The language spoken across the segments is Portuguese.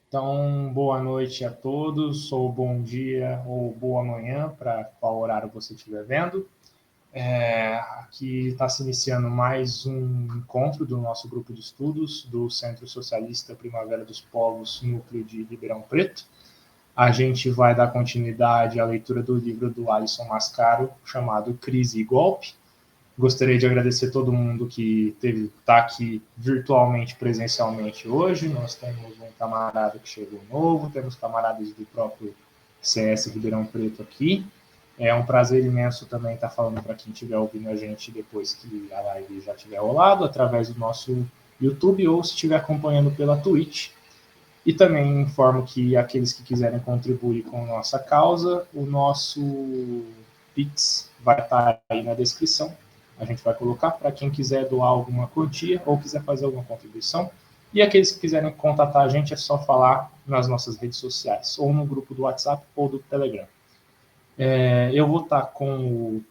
Então, boa noite a todos, ou bom dia, ou boa manhã, para qual horário você estiver vendo. Aqui está se iniciando mais um encontro do nosso grupo de estudos do Centro Socialista Primavera dos Povos, núcleo de Ribeirão Preto. A gente vai dar continuidade à leitura do livro do Alisson Mascaro, chamado Crise e Golpe. Gostaria de agradecer todo mundo que está aqui virtualmente, presencialmente hoje. Nós temos um camarada que chegou novo, temos camaradas do próprio CS Ribeirão Preto aqui. É um prazer imenso também estar falando para quem estiver ouvindo a gente depois que a live já tiver rolado, através do nosso YouTube ou se estiver acompanhando pela Twitch. E também informo que aqueles que quiserem contribuir com a nossa causa, o nosso Pix vai estar aí na descrição. A gente vai colocar para quem quiser doar alguma quantia ou quiser fazer alguma contribuição. E aqueles que quiserem contatar a gente é só falar nas nossas redes sociais, ou no grupo do WhatsApp ou do Telegram. Eu vou estar com o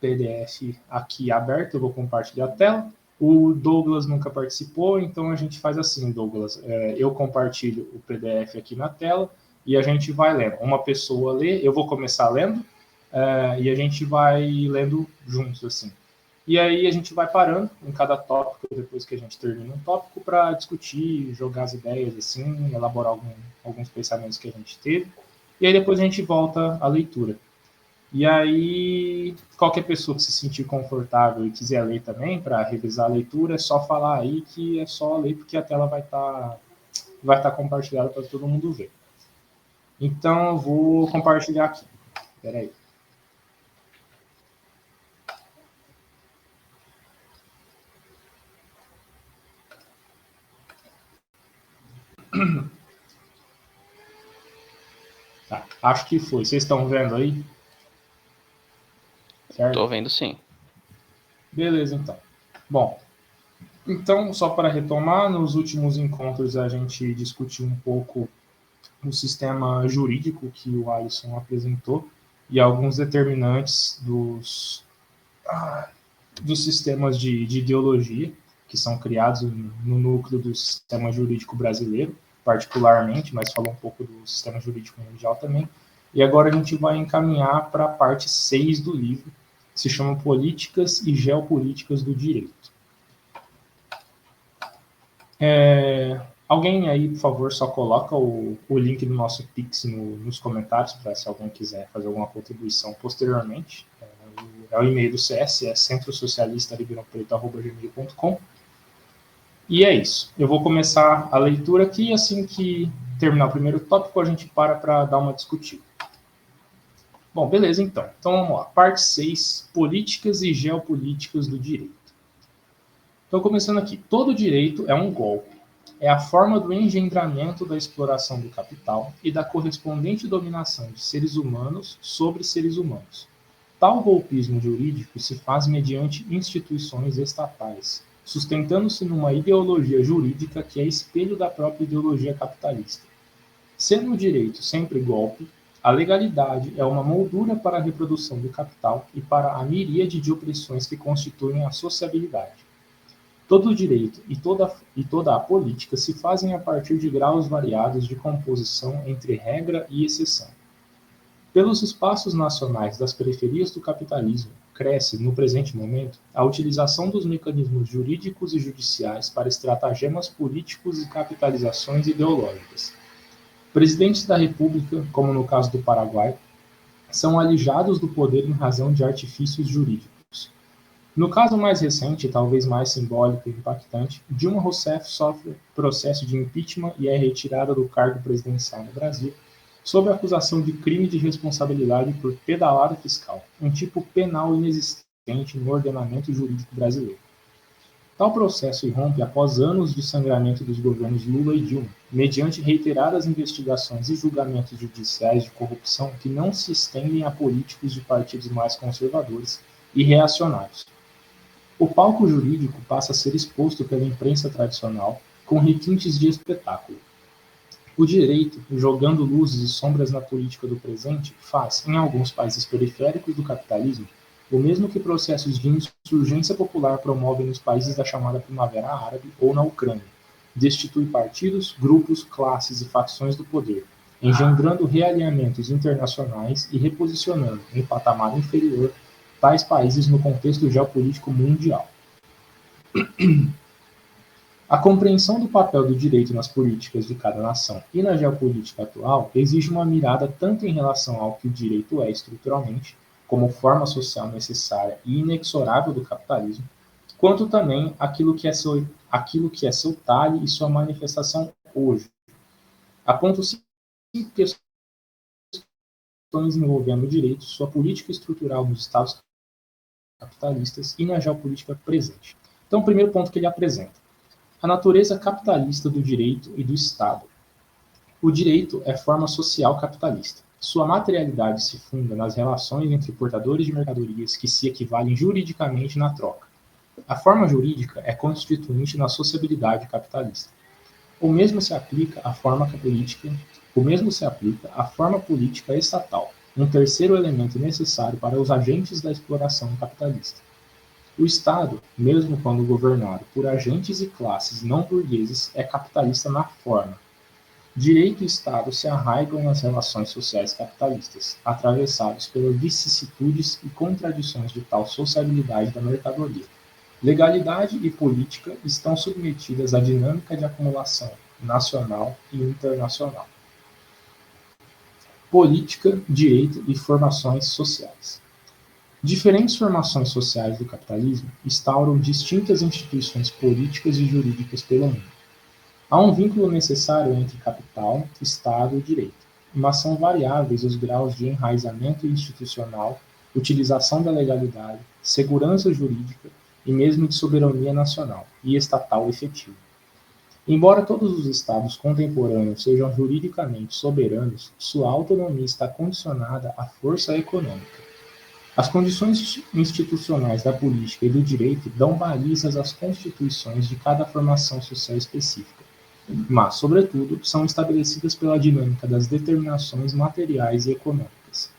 PDF aqui aberto, eu vou compartilhar a tela. O Douglas nunca participou, então a gente faz assim, Douglas. Eu compartilho o PDF aqui na tela e a gente vai lendo. Uma pessoa lê, eu vou começar lendo, e a gente vai lendo juntos, assim. E aí a gente vai parando em cada tópico, depois que a gente termina um tópico, para discutir, jogar as ideias, assim, elaborar alguns pensamentos que a gente teve. E aí depois a gente volta à leitura. E aí, qualquer pessoa que se sentir confortável e quiser ler também, para revisar a leitura, é só falar aí que é só ler, porque a tela vai tá compartilhada para todo mundo ver. Então, eu vou compartilhar aqui. Espera aí. Tá, acho que foi. Vocês estão vendo aí? Certo? Estou vendo sim. Beleza, então. Bom, então, só para retomar, nos últimos encontros a gente discutiu um pouco o sistema jurídico que o Alisson apresentou e alguns determinantes dos sistemas de ideologia que são criados no núcleo do sistema jurídico brasileiro, particularmente, mas falou um pouco do sistema jurídico mundial também. E agora a gente vai encaminhar para a parte 6 do livro, que se chama Políticas e Geopolíticas do Direito. Alguém aí, por favor, só coloca o link do nosso Pix nos comentários, para se alguém quiser fazer alguma contribuição posteriormente. É o e-mail do CS, é centrosocialista.ribeirãopreto@gmail.com. E é isso. Eu vou começar a leitura aqui, e assim que terminar o primeiro tópico, a gente para dar uma discutida. Bom, beleza, então. Então vamos lá. Parte 6, Políticas e Geopolíticas do Direito. Então, começando aqui. Todo direito é um golpe. É a forma do engendramento da exploração do capital e da correspondente dominação de seres humanos sobre seres humanos. Tal golpismo jurídico se faz mediante instituições estatais, sustentando-se numa ideologia jurídica que é espelho da própria ideologia capitalista. Sendo o direito sempre golpe, a legalidade é uma moldura para a reprodução do capital e para a miríade de opressões que constituem a sociabilidade. Todo o direito e toda a política se fazem a partir de graus variados de composição entre regra e exceção. Pelos espaços nacionais das periferias do capitalismo, cresce, no presente momento, a utilização dos mecanismos jurídicos e judiciais para estratagemas políticos e capitalizações ideológicas. Presidentes da República, como no caso do Paraguai, são alijados do poder em razão de artifícios jurídicos. No caso mais recente, talvez mais simbólico e impactante, Dilma Rousseff sofre processo de impeachment e é retirada do cargo presidencial no Brasil, sob a acusação de crime de responsabilidade por pedalada fiscal, um tipo penal inexistente no ordenamento jurídico brasileiro. Tal processo irrompe após anos de sangramento dos governos Lula e Dilma, mediante reiteradas investigações e julgamentos judiciais de corrupção que não se estendem a políticos de partidos mais conservadores e reacionários. O palco jurídico passa a ser exposto pela imprensa tradicional com requintes de espetáculo. O direito, jogando luzes e sombras na política do presente, faz, em alguns países periféricos do capitalismo, o mesmo que processos de insurgência popular promovem nos países da chamada Primavera Árabe ou na Ucrânia, destitui partidos, grupos, classes e facções do poder, engendrando realinhamentos internacionais e reposicionando em patamar inferior tais países no contexto geopolítico mundial. A compreensão do papel do direito nas políticas de cada nação e na geopolítica atual exige uma mirada tanto em relação ao que o direito é estruturalmente, como forma social necessária e inexorável do capitalismo, quanto também aquilo que é seu talhe e sua manifestação hoje. Apontam-se questões envolvendo o direito, sua política estrutural nos estados capitalistas e na geopolítica presente. Então, o primeiro ponto que ele apresenta: a natureza capitalista do direito e do Estado. O direito é forma social capitalista. Sua materialidade se funda nas relações entre portadores de mercadorias que se equivalem juridicamente na troca. A forma jurídica é constituinte na sociabilidade capitalista. O mesmo se aplica à forma política estatal, um terceiro elemento necessário para os agentes da exploração capitalista. O Estado, mesmo quando governado por agentes e classes não burgueses, é capitalista na forma. Direito e Estado se arraigam nas relações sociais capitalistas, atravessados pelas vicissitudes e contradições de tal sociabilidade da mercadoria. Legalidade e política estão submetidas à dinâmica de acumulação nacional e internacional. Política, direito e formações sociais. Diferentes formações sociais do capitalismo instauram distintas instituições políticas e jurídicas pelo mundo. Há um vínculo necessário entre capital, Estado e direito, mas são variáveis os graus de enraizamento institucional, utilização da legalidade, segurança jurídica e mesmo de soberania nacional e estatal efetiva. Embora todos os Estados contemporâneos sejam juridicamente soberanos, sua autonomia está condicionada à força econômica. As condições institucionais da política e do direito dão balizas às constituições de cada formação social específica, mas, sobretudo, são estabelecidas pela dinâmica das determinações materiais e econômicas.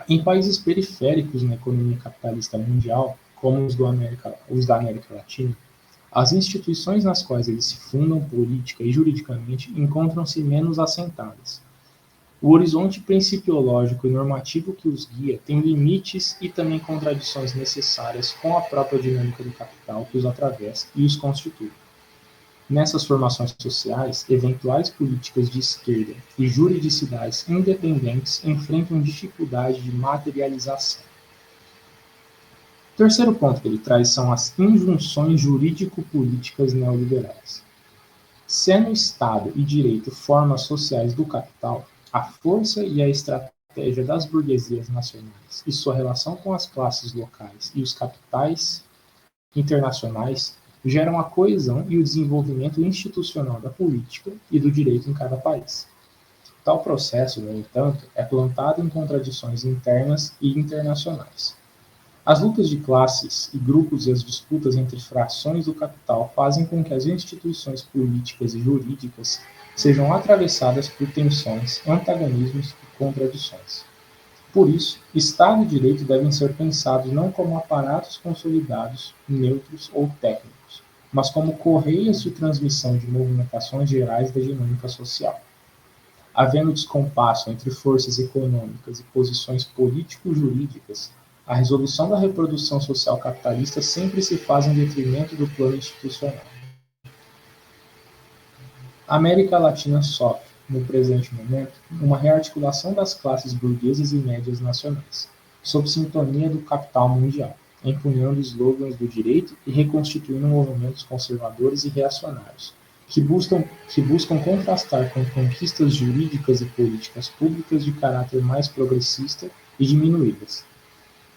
Em países periféricos na economia capitalista mundial, como os da América Latina, as instituições nas quais eles se fundam política e juridicamente encontram-se menos assentadas. O horizonte principiológico e normativo que os guia tem limites e também contradições necessárias com a própria dinâmica do capital que os atravessa e os constitui. Nessas formações sociais, eventuais políticas de esquerda e juridicidades independentes enfrentam dificuldade de materialização. O terceiro ponto que ele traz são as injunções jurídico-políticas neoliberais. Sendo Estado e direito formas sociais do capital, a força e a estratégia das burguesias nacionais e sua relação com as classes locais e os capitais internacionais geram a coesão e o desenvolvimento institucional da política e do direito em cada país. Tal processo, no entanto, é plantado em contradições internas e internacionais. As lutas de classes e grupos e as disputas entre frações do capital fazem com que as instituições políticas e jurídicas sejam atravessadas por tensões, antagonismos e contradições. Por isso, Estado e direito devem ser pensados não como aparatos consolidados, neutros ou técnicos, mas como correias de transmissão de movimentações gerais da dinâmica social. Havendo descompasso entre forças econômicas e posições político-jurídicas, a resolução da reprodução social capitalista sempre se faz em detrimento do plano institucional. A América Latina sofre, no presente momento, uma rearticulação das classes burguesas e médias nacionais, sob sintonia do capital mundial, empunhando slogans do direito e reconstituindo movimentos conservadores e reacionários, que buscam contrastar com conquistas jurídicas e políticas públicas de caráter mais progressista e diminuídas.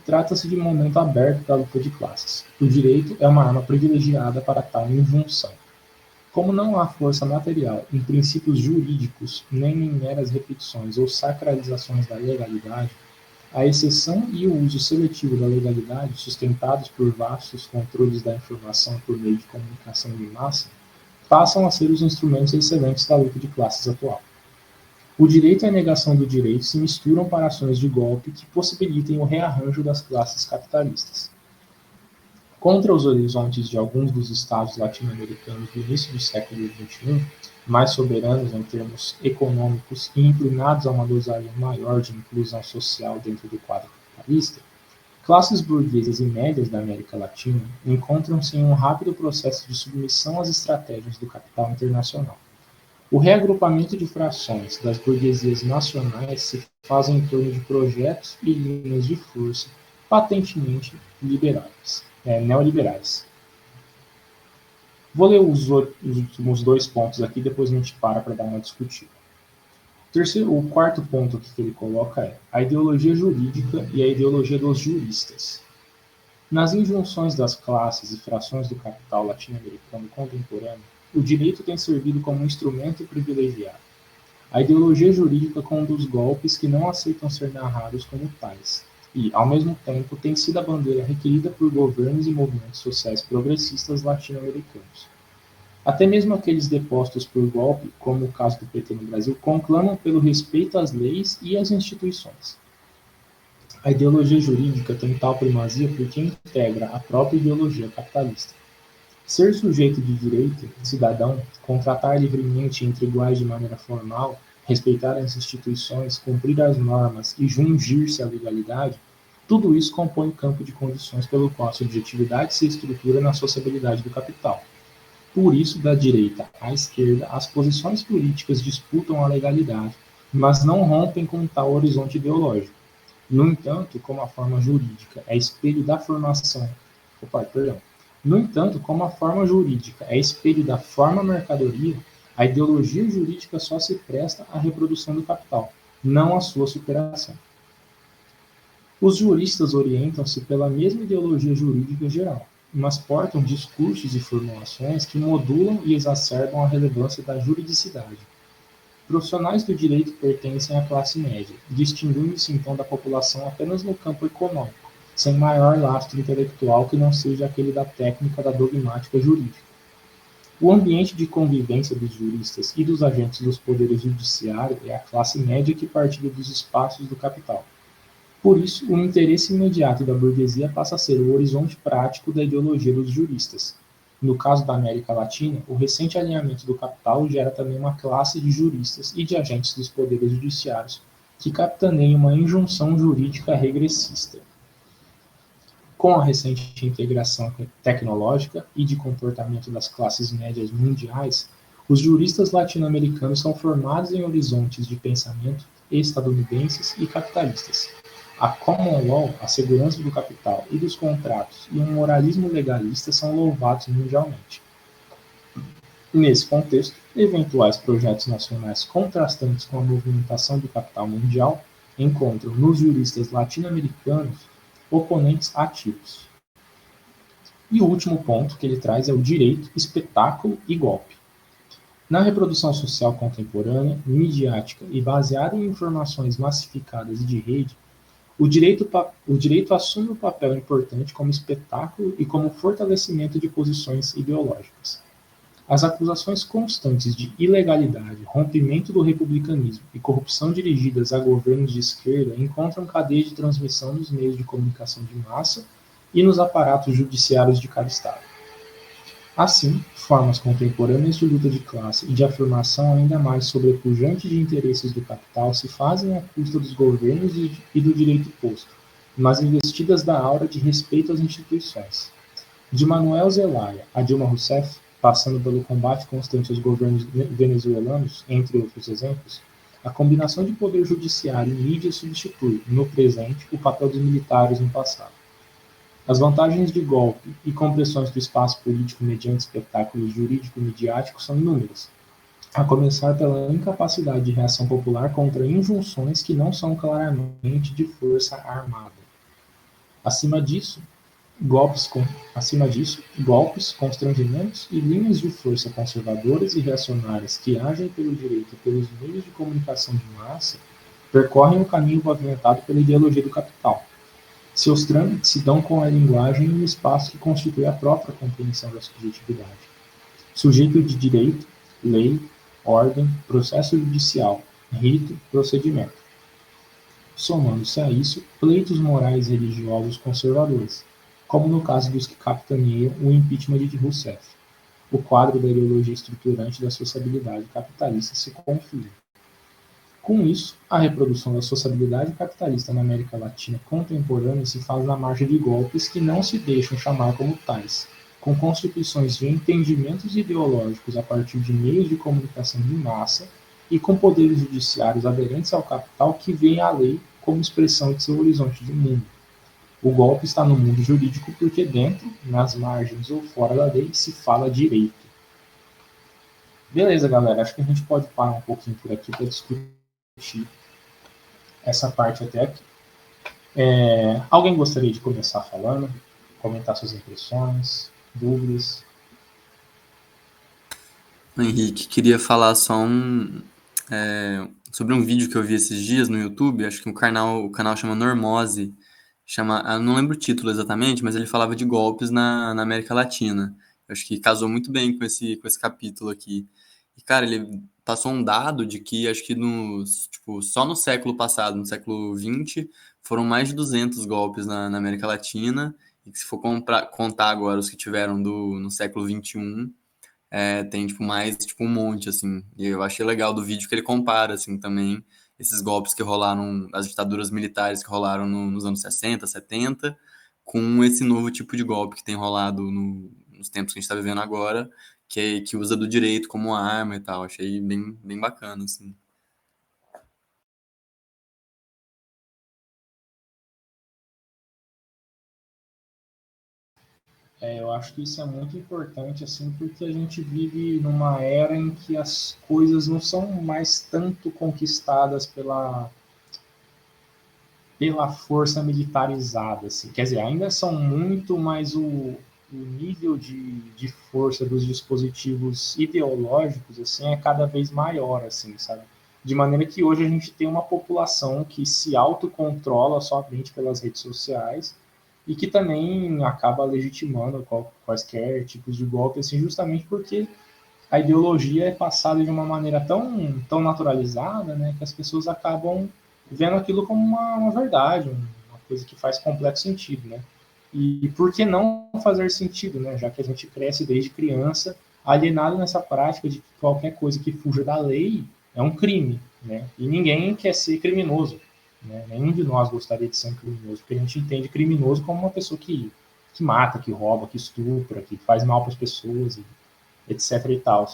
Trata-se de um momento aberto da luta de classes. O direito é uma arma privilegiada para tal injunção. Como não há força material em princípios jurídicos, nem em meras repetições ou sacralizações da legalidade, a exceção e o uso seletivo da legalidade, sustentados por vastos controles da informação por meio de comunicação de massa, passam a ser os instrumentos excelentes da luta de classes atual. O direito e a negação do direito se misturam para ações de golpe que possibilitem o rearranjo das classes capitalistas. Contra os horizontes de alguns dos estados latino-americanos do início do século XXI, mais soberanos em termos econômicos e inclinados a uma dosagem maior de inclusão social dentro do quadro capitalista, classes burguesas e médias da América Latina encontram-se em um rápido processo de submissão às estratégias do capital internacional. O reagrupamento de frações das burguesias nacionais se faz em torno de projetos e linhas de força patentemente neoliberais. Vou ler os últimos 2 pontos aqui, depois a gente para dar uma discutida. O quarto ponto que ele coloca é a ideologia jurídica e a ideologia dos juristas. Nas injunções das classes e frações do capital latino-americano contemporâneo, o direito tem servido como um instrumento privilegiado. A ideologia jurídica conduz golpes que não aceitam ser narrados como tais, e, ao mesmo tempo, tem sido a bandeira requerida por governos e movimentos sociais progressistas latino-americanos. Até mesmo aqueles depostos por golpe, como o caso do PT no Brasil, conclamam pelo respeito às leis e às instituições. A ideologia jurídica tem tal primazia porque integra a própria ideologia capitalista. Ser sujeito de direito, cidadão, contratar livremente entre iguais de maneira formal, respeitar as instituições, cumprir as normas e jungir-se à legalidade, tudo isso compõe o campo de condições pelo qual a subjetividade se estrutura na sociabilidade do capital. Por isso, da direita à esquerda, as posições políticas disputam a legalidade, mas não rompem com tal horizonte ideológico. No entanto, como a forma jurídica é espelho da formação... No entanto, como a forma jurídica é espelho da forma mercadoria, a ideologia jurídica só se presta à reprodução do capital, não à sua superação. Os juristas orientam-se pela mesma ideologia jurídica geral, mas portam discursos e formulações que modulam e exacerbam a relevância da juridicidade. Profissionais do direito pertencem à classe média, distinguindo-se então da população apenas no campo econômico, sem maior lastro intelectual que não seja aquele da técnica da dogmática jurídica. O ambiente de convivência dos juristas e dos agentes dos poderes judiciários é a classe média que partilha dos espaços do capital. Por isso, o interesse imediato da burguesia passa a ser o horizonte prático da ideologia dos juristas. No caso da América Latina, o recente alinhamento do capital gera também uma classe de juristas e de agentes dos poderes judiciários que capitaneiam uma injunção jurídica regressista. Com a recente integração tecnológica e de comportamento das classes médias mundiais, os juristas latino-americanos são formados em horizontes de pensamento estadunidenses e capitalistas. A common law, a segurança do capital e dos contratos e um moralismo legalista são louvados mundialmente. Nesse contexto, eventuais projetos nacionais contrastantes com a movimentação do capital mundial encontram nos juristas latino-americanos oponentes ativos. E o último ponto que ele traz é o direito, espetáculo e golpe. Na reprodução social contemporânea, midiática e baseada em informações massificadas e de rede, o direito assume um papel importante como espetáculo e como fortalecimento de posições ideológicas. As acusações constantes de ilegalidade, rompimento do republicanismo e corrupção dirigidas a governos de esquerda encontram cadeia de transmissão nos meios de comunicação de massa e nos aparatos judiciários de cada estado. Assim, formas contemporâneas de luta de classe e de afirmação ainda mais sobrepujante de interesses do capital se fazem à custa dos governos e do direito posto, mas investidas da aura de respeito às instituições. De Manuel Zelaya a Dilma Rousseff, passando pelo combate constante aos governos venezuelanos, entre outros exemplos, a combinação de poder judiciário e mídia substitui, no presente, o papel dos militares no passado. As vantagens de golpe e compressões do espaço político mediante espetáculos jurídico-midiáticos são inúmeras, a começar pela incapacidade de reação popular contra injunções que não são claramente de força armada. Acima disso, golpes, constrangimentos e linhas de força conservadoras e reacionárias que agem pelo direito e pelos meios de comunicação de massa percorrem o caminho pavimentado pela ideologia do capital. Seus trâmites se dão com a linguagem e o espaço que constitui a própria compreensão da subjetividade. Sujeito de direito, lei, ordem, processo judicial, rito, procedimento. Somando-se a isso, pleitos morais religiosos conservadores, como no caso dos que capitaneiam o impeachment de Rousseff. O quadro da ideologia estruturante da sociabilidade capitalista se configura. Com isso, a reprodução da sociabilidade capitalista na América Latina contemporânea se faz na margem de golpes que não se deixam chamar como tais, com constituições de entendimentos ideológicos a partir de meios de comunicação de massa e com poderes judiciários aderentes ao capital que veem a lei como expressão de seu horizonte de mundo. O golpe está no mundo jurídico porque dentro, nas margens ou fora da lei, se fala direito. Beleza, galera, acho que a gente pode parar um pouquinho por aqui para discutir essa parte até aqui. Alguém gostaria de começar falando? Comentar suas impressões, dúvidas? Henrique, queria falar só sobre um vídeo que eu vi esses dias no YouTube. Acho que o canal chama Normose. Eu não lembro o título exatamente, mas ele falava de golpes na América Latina. Eu acho que casou muito bem com esse capítulo aqui. E, cara, ele passou um dado de que acho que só no século passado, no século XX, foram mais de 200 golpes na América Latina. E que se for contar agora os que tiveram no século XXI, tem mais um monte, assim. E eu achei legal do vídeo que ele compara, assim, também esses golpes que rolaram, as ditaduras militares que rolaram nos anos 60, 70, com esse novo tipo de golpe que tem rolado nos tempos que a gente está vivendo agora, que usa do direito como arma e tal. Achei bem, bem bacana, assim. Eu acho que isso é muito importante, assim, porque a gente vive numa era em que as coisas não são mais tanto conquistadas pela força militarizada, assim. Quer dizer, ainda são muito, mas o nível de força dos dispositivos ideológicos, assim, é cada vez maior, assim, sabe? De maneira que hoje a gente tem uma população que se autocontrola somente pelas redes sociais e que também acaba legitimando quaisquer tipos de golpe, assim, justamente porque a ideologia é passada de uma maneira tão naturalizada, né, que as pessoas acabam vendo aquilo como uma verdade, uma coisa que faz completo sentido, né? E por que não fazer sentido, né? Já que a gente cresce desde criança alienado nessa prática de que qualquer coisa que fuja da lei é um crime, né? E ninguém quer ser criminoso, né? Nenhum de nós gostaria de ser um criminoso, porque a gente entende criminoso como uma pessoa que mata, que rouba, que estupra, que faz mal para as pessoas, etc e tal.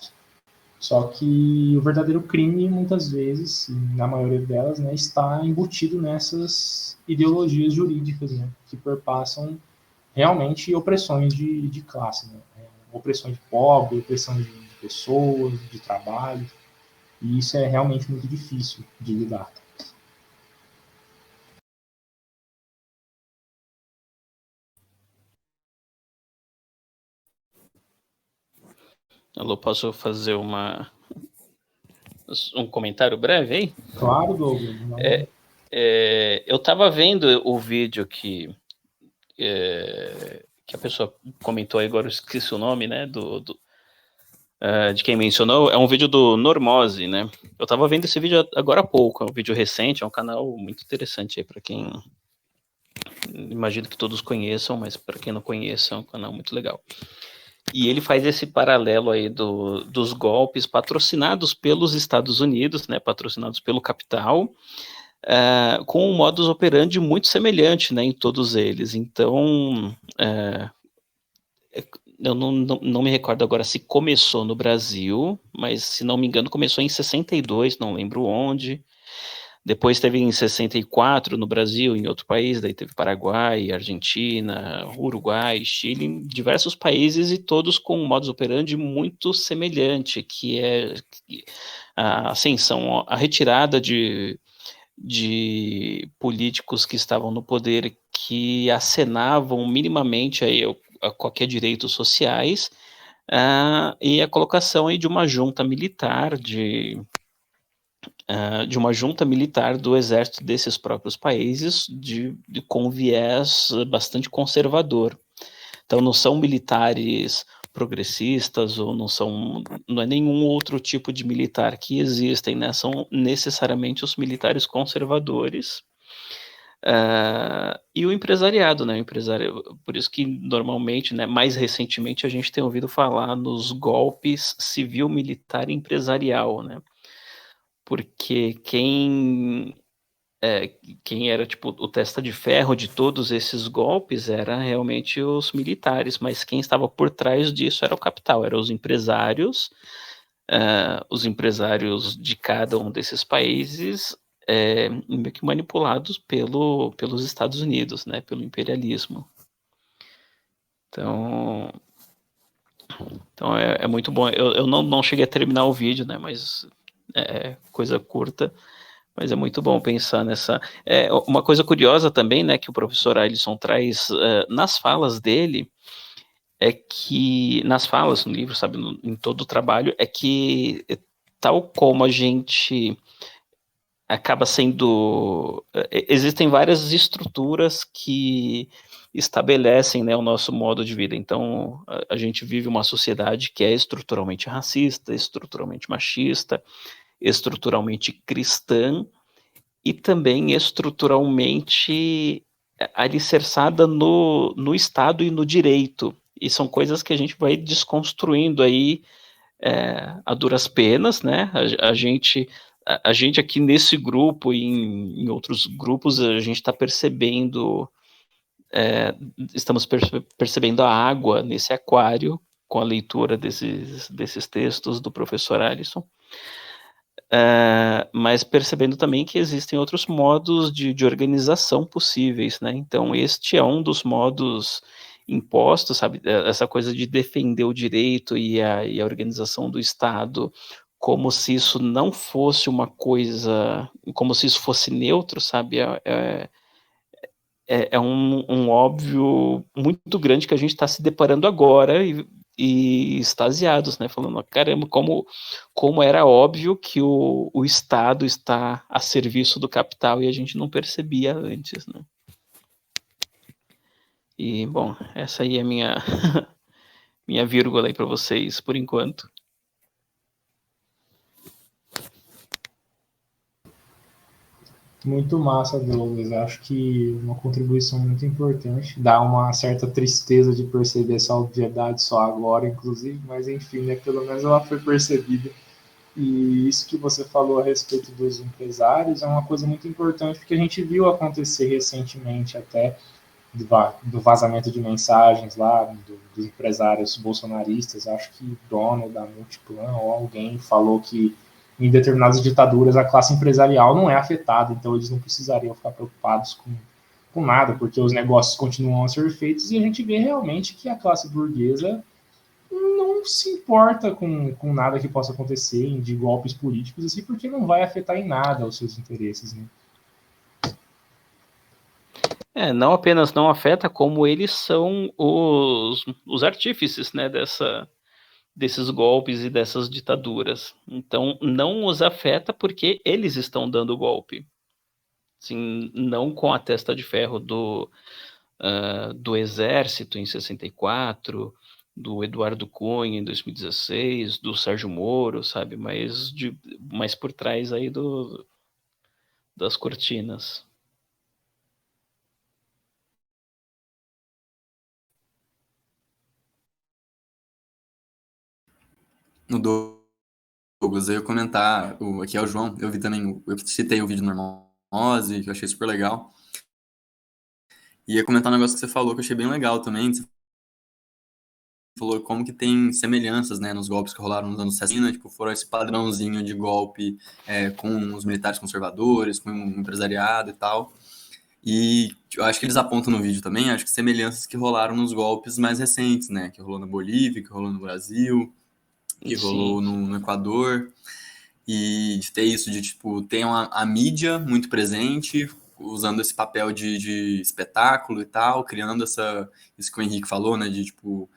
Só que o verdadeiro crime, muitas vezes, na maioria delas, né, está embutido nessas ideologias jurídicas, né, que perpassam realmente opressões de classe, né, opressão de pobre, opressão de pessoas, de trabalho, e isso é realmente muito difícil de lidar. Alô, posso fazer um comentário breve aí? Claro, Douglas. Eu estava vendo o vídeo que a pessoa comentou aí, agora eu esqueci o nome, né, de quem mencionou, é um vídeo do Normose, né? Eu estava vendo esse vídeo agora há pouco, é um vídeo recente, é um canal muito interessante aí para quem, imagino que todos conheçam, mas para quem não conhece, é um canal muito legal. E ele faz esse paralelo aí dos golpes patrocinados pelos Estados Unidos, né, patrocinados pelo capital, com um modus operandi muito semelhante, né, em todos eles. Então, eu não me recordo agora se começou no Brasil, mas se não me engano começou em 62, não lembro onde. Depois teve em 64 no Brasil, em outro país, daí teve Paraguai, Argentina, Uruguai, Chile, em diversos países e todos com um modus operandi muito semelhante, que é a ascensão, a retirada de políticos que estavam no poder que acenavam minimamente aí a qualquer direitos sociais, e a colocação aí de uma junta militar, de uma junta militar do exército desses próprios países, com viés bastante conservador. Então não são militares progressistas ou não é nenhum outro tipo de militar que existem, né? São necessariamente os militares conservadores, E o empresariado, né? O empresário, por isso que normalmente, né, mais recentemente, a gente tem ouvido falar nos golpes civil, militar e empresarial, né? Porque quem era tipo o testa de ferro de todos esses golpes era realmente os militares, mas quem estava por trás disso era o capital, eram os empresários de cada um desses países, meio que manipulados pelos Estados Unidos, né, pelo imperialismo. Então é muito bom. Eu não cheguei a terminar o vídeo, né, mas é coisa curta. Mas é muito bom pensar nessa. Uma coisa curiosa também, né, que o professor Alisson traz nas falas dele, é que, nas falas no livro, sabe, em todo o trabalho, é que, tal como a gente acaba sendo. Existem várias estruturas que estabelecem, né, o nosso modo de vida. Então, a gente vive uma sociedade que é estruturalmente racista, estruturalmente machista, estruturalmente cristã, e também estruturalmente alicerçada no Estado e no direito. E são coisas que a gente vai desconstruindo aí a duras penas, né? A gente aqui nesse grupo e em outros grupos, a gente está percebendo, estamos percebendo a água nesse aquário com a leitura desses textos do professor Alisson. Mas percebendo também que existem outros modos de organização possíveis, né? Então, este é um dos modos impostos, sabe? Essa coisa de defender o direito e a organização do Estado, como se isso não fosse uma coisa, como se isso fosse neutro, sabe? É um óbvio muito grande que a gente está se deparando agora e extasiados, né? Falando, caramba, como era óbvio que o Estado está a serviço do capital e a gente não percebia antes, né? E, bom, essa aí é a minha, minha vírgula aí para vocês, por enquanto. Muito massa, Douglas. Acho que uma contribuição muito importante. Dá uma certa tristeza de perceber essa obviedade só agora, inclusive, mas enfim, né, pelo menos ela foi percebida. E isso que você falou a respeito dos empresários é uma coisa muito importante, porque a gente viu acontecer recentemente até do vazamento de mensagens lá dos empresários bolsonaristas. Acho que dono da Multiplan ou alguém falou que em determinadas ditaduras a classe empresarial não é afetada, então eles não precisariam ficar preocupados com nada, porque os negócios continuam a ser feitos e a gente vê realmente que a classe burguesa não se importa com nada que possa acontecer de golpes políticos, assim, porque não vai afetar em nada os seus interesses, né? Não apenas não afeta, como eles são os artífices, né, desses golpes e dessas ditaduras. Então, não os afeta porque eles estão dando golpe. Assim, não com a testa de ferro do Exército em 64, do Eduardo Cunha em 2016, do Sérgio Moro, sabe? Mas por trás aí das cortinas. No Douglas, eu ia comentar, aqui é o João, eu vi também, eu citei o vídeo Normose, que eu achei super legal. E ia comentar um negócio que você falou, que eu achei bem legal também. Você falou como que tem semelhanças, né, nos golpes que rolaram nos anos 60, tipo, foram esse padrãozinho de golpe com os militares conservadores, com o empresariado e tal. E eu acho que eles apontam no vídeo também, acho que semelhanças que rolaram nos golpes mais recentes, né, que rolou na Bolívia, que rolou no Brasil, que rolou Sim. no Equador. E de ter isso de, tipo, ter a mídia muito presente, usando esse papel de espetáculo e tal, criando isso que o Henrique falou, né, de, tipo,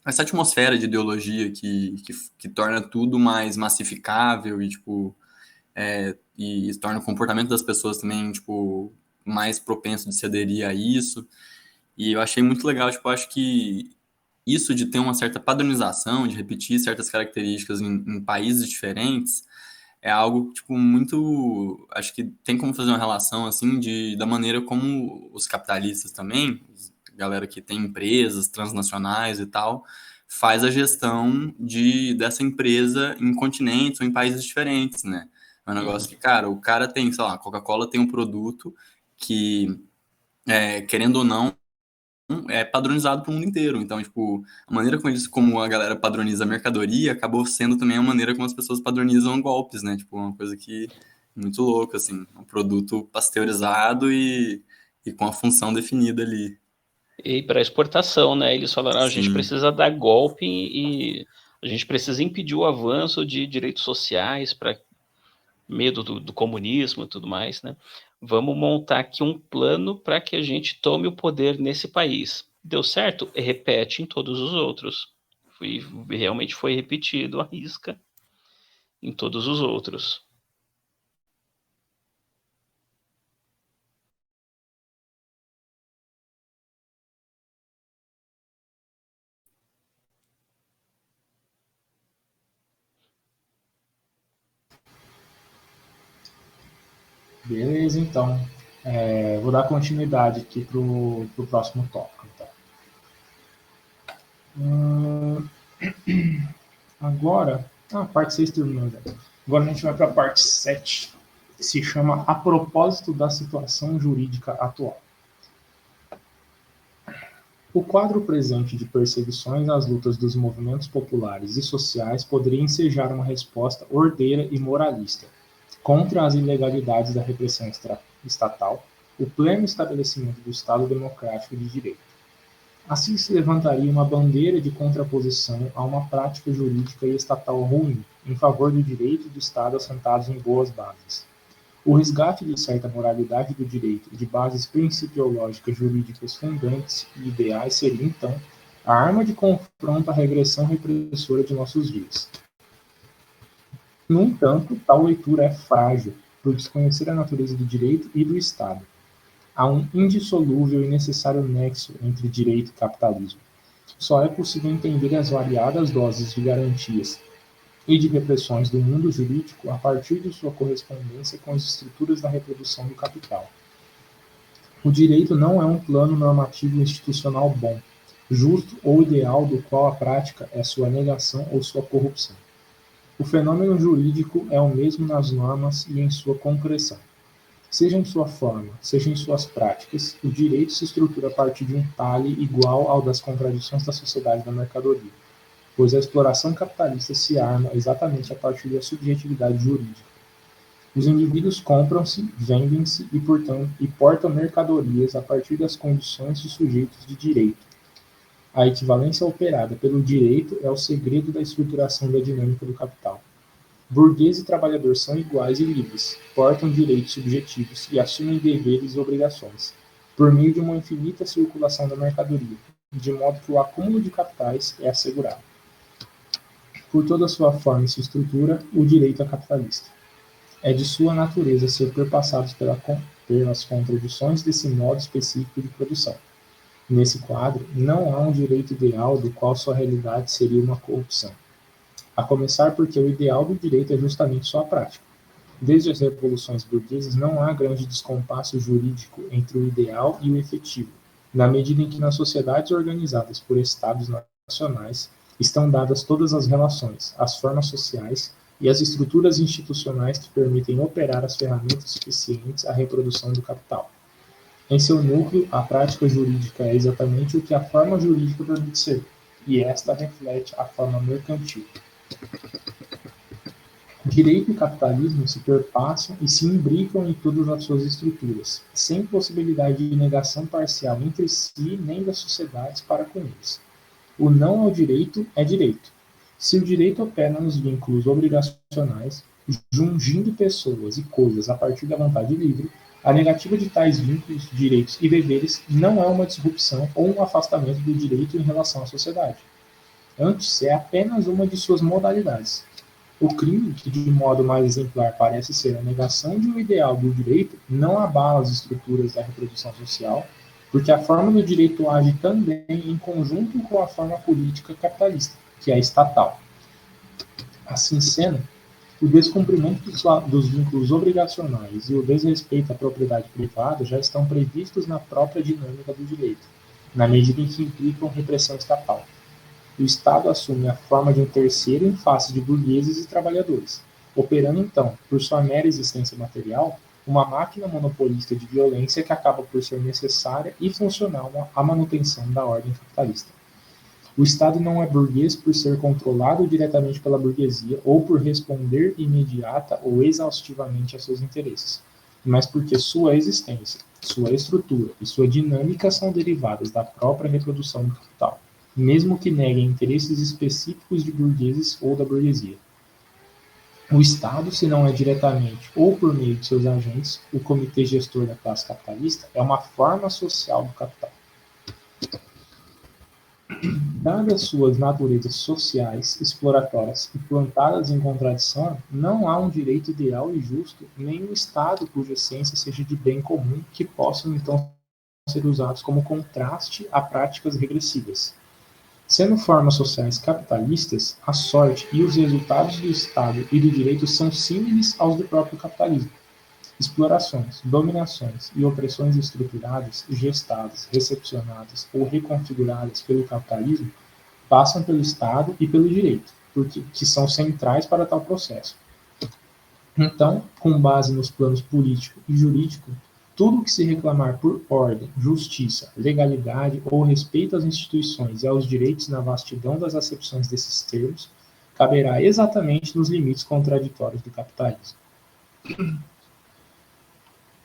essa atmosfera de ideologia que torna tudo mais massificável e, tipo, e torna o comportamento das pessoas também, tipo, mais propenso de se aderir a isso. E eu achei muito legal, tipo, eu acho que isso de ter uma certa padronização, de repetir certas características em países diferentes, é algo, tipo, muito... Acho que tem como fazer uma relação, assim, da maneira como os capitalistas também, galera que tem empresas transnacionais e tal, faz a gestão dessa empresa em continentes ou em países diferentes, né? É um negócio que, cara, o cara tem, sei lá, a Coca-Cola tem um produto que, querendo ou não, é padronizado para o mundo inteiro. Então, tipo, a maneira como a galera padroniza a mercadoria acabou sendo também a maneira como as pessoas padronizam golpes, né? Tipo, uma coisa que muito louca, assim, um produto pasteurizado e com a função definida ali. E para exportação, né? Eles falaram, a gente Sim. precisa dar golpe e a gente precisa impedir o avanço de direitos sociais para medo do comunismo e tudo mais, né? Vamos montar aqui um plano para que a gente tome o poder nesse país. Deu certo? Repete em todos os outros. Realmente foi repetido à risca em todos os outros. Beleza, então. Vou dar continuidade aqui para o próximo tópico. Então. Agora, a parte 6 terminou já. Agora a gente vai para a parte 7, que se chama A Propósito da Situação Jurídica Atual. O quadro presente de perseguições às lutas dos movimentos populares e sociais poderia ensejar uma resposta ordeira e moralista contra as ilegalidades da repressão estatal, o pleno estabelecimento do Estado Democrático de Direito. Assim se levantaria uma bandeira de contraposição a uma prática jurídica e estatal ruim, em favor do direito do Estado assentados em boas bases. O resgate de certa moralidade do direito e de bases principiológicas jurídicas fundantes e ideais seria, então, a arma de confronto à regressão repressora de nossos dias. No entanto, tal leitura é frágil, por desconhecer a natureza do direito e do Estado. Há um indissolúvel e necessário nexo entre direito e capitalismo. Só é possível entender as variadas doses de garantias e de repressões do mundo jurídico a partir de sua correspondência com as estruturas da reprodução do capital. O direito não é um plano normativo institucional bom, justo ou ideal do qual a prática é sua negação ou sua corrupção. O fenômeno jurídico é o mesmo nas normas e em sua concreção. Seja em sua forma, seja em suas práticas, o direito se estrutura a partir de um talhe igual ao das contradições da sociedade da mercadoria, pois a exploração capitalista se arma exatamente a partir da subjetividade jurídica. Os indivíduos compram-se, vendem-se e portam mercadorias a partir das condições de sujeitos de direito. A equivalência operada pelo direito é o segredo da estruturação da dinâmica do capital. Burguês e trabalhador são iguais e livres, portam direitos subjetivos e assumem deveres e obrigações, por meio de uma infinita circulação da mercadoria, de modo que o acúmulo de capitais é assegurado. Por toda sua forma e sua estrutura, o direito é capitalista. É de sua natureza ser perpassados pelas contradições desse modo específico de produção. Nesse quadro, não há um direito ideal do qual sua realidade seria uma corrupção. A começar porque o ideal do direito é justamente sua prática. Desde as revoluções burguesas não há grande descompasso jurídico entre o ideal e o efetivo, na medida em que nas sociedades organizadas por estados nacionais estão dadas todas as relações, as formas sociais e as estruturas institucionais que permitem operar as ferramentas suficientes à reprodução do capital. Em seu núcleo, a prática jurídica é exatamente o que a forma jurídica permite ser, e esta reflete a forma mercantil. Direito e capitalismo se perpassam e se imbricam em todas as suas estruturas, sem possibilidade de negação parcial entre si nem das sociedades para com eles. O não ao direito é direito. Se o direito opera nos vínculos obrigacionais, jungindo pessoas e coisas a partir da vontade livre, a negativa de tais vínculos, direitos e deveres não é uma disrupção ou um afastamento do direito em relação à sociedade. Antes, é apenas uma de suas modalidades. O crime, que de modo mais exemplar parece ser a negação de um ideal do direito, não abala as estruturas da reprodução social, porque a forma do direito age também em conjunto com a forma política capitalista, que é estatal. Assim sendo, O descumprimento dos vínculos obrigacionais e o desrespeito à propriedade privada já estão previstos na própria dinâmica do direito, na medida em que implicam repressão estatal. O Estado assume a forma de um terceiro em face de burgueses e trabalhadores, operando então, por sua mera existência material, uma máquina monopolista de violência que acaba por ser necessária e funcional à manutenção da ordem capitalista. O Estado não é burguês por ser controlado diretamente pela burguesia ou por responder imediata ou exaustivamente a seus interesses, mas porque sua existência, sua estrutura e sua dinâmica são derivadas da própria reprodução do capital, mesmo que neguem interesses específicos de burgueses ou da burguesia. O Estado, se não é diretamente ou por meio de seus agentes, o comitê gestor da classe capitalista é uma forma social do capital. Dadas suas naturezas sociais, exploratórias e plantadas em contradição, não há um direito ideal e justo, nem um Estado cuja essência seja de bem comum, que possam então ser usados como contraste a práticas regressivas. Sendo formas sociais capitalistas, a sorte e os resultados do Estado e do direito são símiles aos do próprio capitalismo. Explorações, dominações e opressões estruturadas, gestadas, recepcionadas ou reconfiguradas pelo capitalismo passam pelo Estado e pelo direito, que são centrais para tal processo. Então, com base nos planos político e jurídico, tudo que se reclamar por ordem, justiça, legalidade ou respeito às instituições e aos direitos na vastidão das acepções desses termos, caberá exatamente nos limites contraditórios do capitalismo.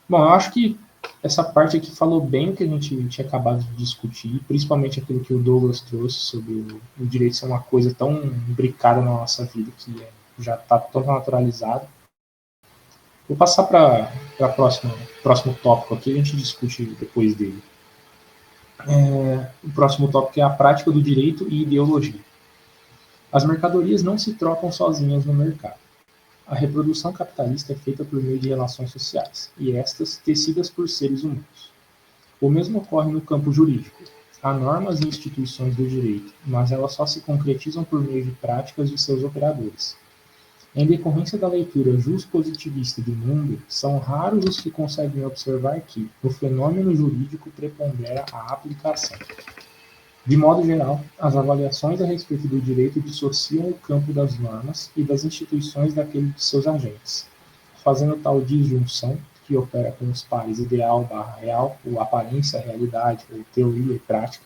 Bom, eu acho que essa parte aqui falou bem o que a gente tinha acabado de discutir, principalmente aquilo que o Douglas trouxe sobre o direito ser uma coisa tão imbricada na nossa vida que já está tão naturalizado. Vou passar para o próximo tópico aqui, a gente discute depois dele. O próximo tópico é a prática do direito e ideologia. As mercadorias não se trocam sozinhas no mercado. A reprodução capitalista é feita por meio de relações sociais, e estas tecidas por seres humanos. O mesmo ocorre no campo jurídico. Há normas e instituições do direito, mas elas só se concretizam por meio de práticas de seus operadores. Em decorrência da leitura juspositivista do mundo, são raros os que conseguem observar que, no fenômeno jurídico, prepondera a aplicação. De modo geral, as avaliações a respeito do direito dissociam o campo das normas e das instituições daquele de seus agentes, fazendo tal disjunção, que opera com os pares ideal/real, ou aparência-realidade, ou teoria e prática,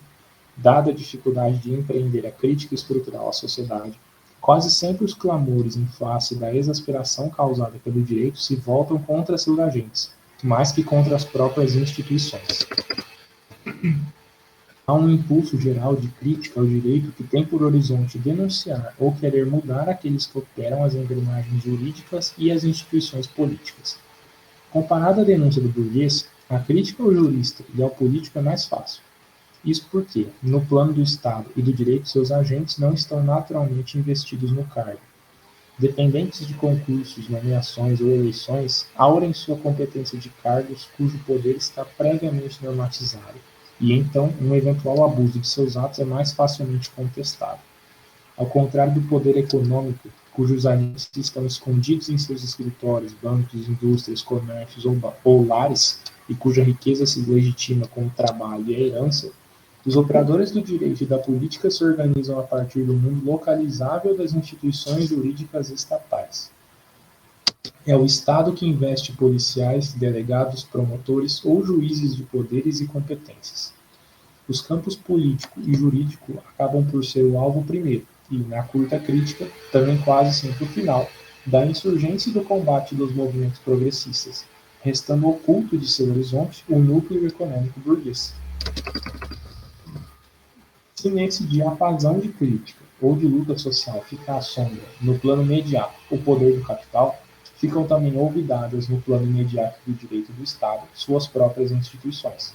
dada a dificuldade de empreender a crítica estrutural à sociedade. Quase sempre os clamores em face da exasperação causada pelo direito se voltam contra seus agentes, mais que contra as próprias instituições. Há um impulso geral de crítica ao direito que tem por horizonte denunciar ou querer mudar aqueles que operam as engrenagens jurídicas e as instituições políticas. Comparada à denúncia do burguês, a crítica ao jurista e ao político é mais fácil. Isso porque, no plano do Estado e do direito, seus agentes não estão naturalmente investidos no cargo. Dependentes de concursos, nomeações ou eleições, aurem sua competência de cargos cujo poder está previamente normatizado, e então um eventual abuso de seus atos é mais facilmente contestado. Ao contrário do poder econômico, cujos agentes estão escondidos em seus escritórios, bancos, indústrias, comércios ou lares, e cuja riqueza se legitima com o trabalho e a herança, os operadores do direito e da política se organizam a partir do mundo localizável das instituições jurídicas estatais. É o Estado que investe policiais, delegados, promotores ou juízes de poderes e competências. Os campos político e jurídico acabam por ser o alvo primeiro e, na curta crítica, também quase sempre o final, da insurgência e do combate dos movimentos progressistas, restando oculto de seu horizonte o núcleo econômico burguês. Se nesse diapasão de crítica ou de luta social fica à sombra, no plano imediato, o poder do capital, ficam também olvidadas no plano imediato do direito do Estado, suas próprias instituições.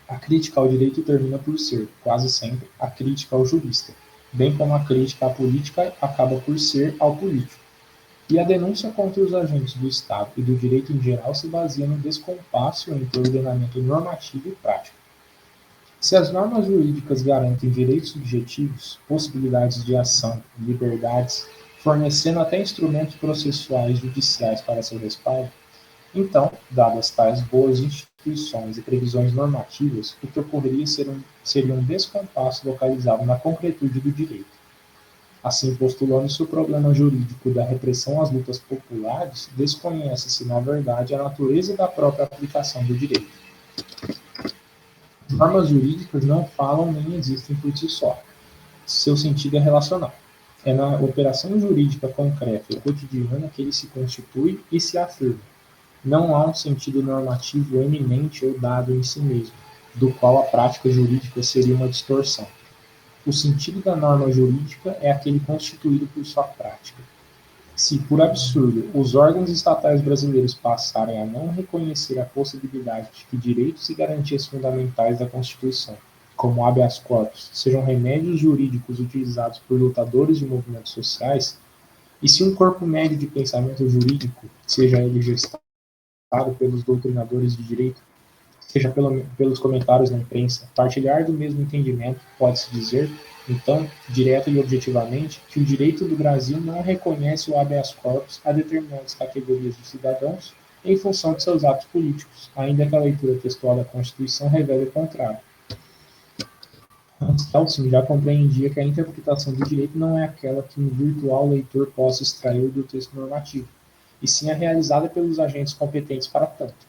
A crítica ao direito termina por ser, quase sempre, a crítica ao jurista, bem como a crítica à política acaba por ser ao político. E a denúncia contra os agentes do Estado e do direito em geral se baseia no descompasso entre o ordenamento normativo e prático. Se as normas jurídicas garantem direitos subjetivos, possibilidades de ação, liberdades, fornecendo até instrumentos processuais judiciais para seu respaldo, então, dadas tais boas instituições e previsões normativas, o que ocorreria seria um descompasso localizado na concretude do direito. Assim, postulando-se o problema jurídico da repressão às lutas populares, desconhece-se, na verdade, a natureza da própria aplicação do direito. As normas jurídicas não falam nem existem por si só. Seu sentido é relacional. É na operação jurídica concreta e cotidiana que ele se constitui e se afirma. Não há um sentido normativo eminente ou dado em si mesmo, do qual a prática jurídica seria uma distorção. O sentido da norma jurídica é aquele constituído por sua prática. Se, por absurdo, os órgãos estatais brasileiros passarem a não reconhecer a possibilidade de que direitos e garantias fundamentais da Constituição, como habeas corpus, sejam remédios jurídicos utilizados por lutadores de movimentos sociais, e se um corpo médio de pensamento jurídico, seja ele gestado pelos doutrinadores de direito, seja pelos comentários na imprensa, partilhar do mesmo entendimento, pode-se dizer, então, direto e objetivamente, que o direito do Brasil não reconhece o habeas corpus a determinadas categorias de cidadãos em função de seus atos políticos, ainda que a leitura textual da Constituição revele o contrário. Anselmo já compreendia que a interpretação do direito não é aquela que um virtual leitor possa extrair do texto normativo, e sim a realizada pelos agentes competentes para tanto.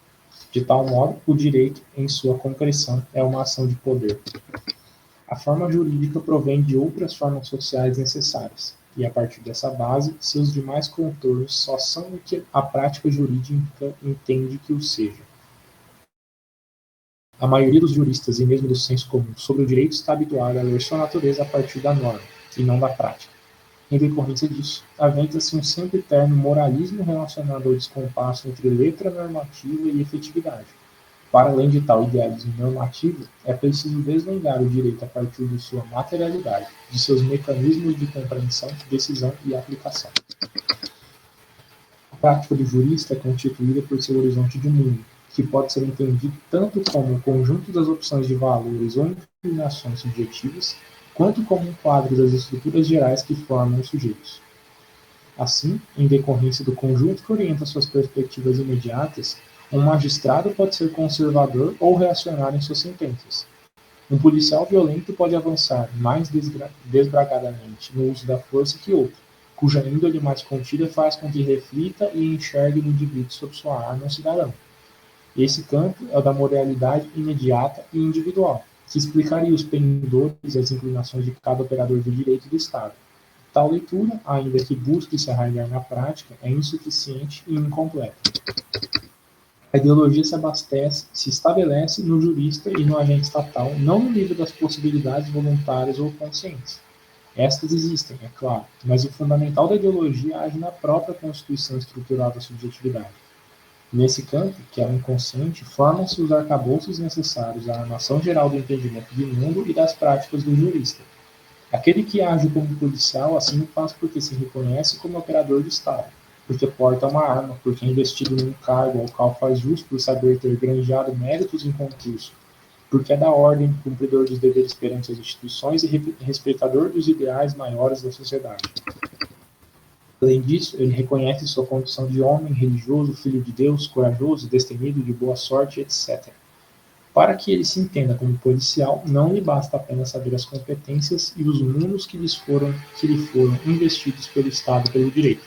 De tal modo, o direito, em sua concreção, é uma ação de poder. A forma jurídica provém de outras formas sociais necessárias, e a partir dessa base, seus demais contornos só são o que a prática jurídica entende que o seja. A maioria dos juristas e mesmo do senso comum sobre o direito está habituada a ler sua natureza a partir da norma, e não da prática. Em decorrência disso, aventa-se um sempre eterno moralismo relacionado ao descompasso entre letra normativa e efetividade. Para além de tal idealismo normativo, é preciso desvendar o direito a partir de sua materialidade, de seus mecanismos de compreensão, decisão e aplicação. A prática do jurista é constituída por seu horizonte de mundo, que pode ser entendido tanto como o conjunto das opções de valores ou inclinações subjetivas, quanto como um quadro das estruturas gerais que formam os sujeitos. Assim, em decorrência do conjunto que orienta suas perspectivas imediatas, um magistrado pode ser conservador ou reacionário em suas sentenças. Um policial violento pode avançar mais desbragadamente no uso da força que outro, cuja índole mais contida faz com que reflita e enxergue no indivíduo sob sua arma um cidadão. Esse campo é o da moralidade imediata e individual, que explicaria os pendores e as inclinações de cada operador do direito do Estado. Tal leitura, ainda que busque se arraigar na prática, é insuficiente e incompleta. A ideologia se estabelece no jurista e no agente estatal, não no nível das possibilidades voluntárias ou conscientes. Estas existem, é claro, mas o fundamental da ideologia age na própria constituição estrutural da subjetividade. Nesse campo, que é o inconsciente, formam-se os arcabouços necessários à armação geral do entendimento do mundo e das práticas do jurista. Aquele que age como policial assim o faz porque se reconhece como operador do Estado, porque porta uma arma, porque é investido num cargo ao qual faz jus por saber ter granjeado méritos em concurso, porque é da ordem, cumpridor dos deveres perante as instituições e respeitador dos ideais maiores da sociedade. Além disso, ele reconhece sua condição de homem, religioso, filho de Deus, corajoso, destemido, de boa sorte, etc. Para que ele se entenda como policial, não lhe basta apenas saber as competências e os mundos que lhe foram investidos pelo Estado e pelo direito.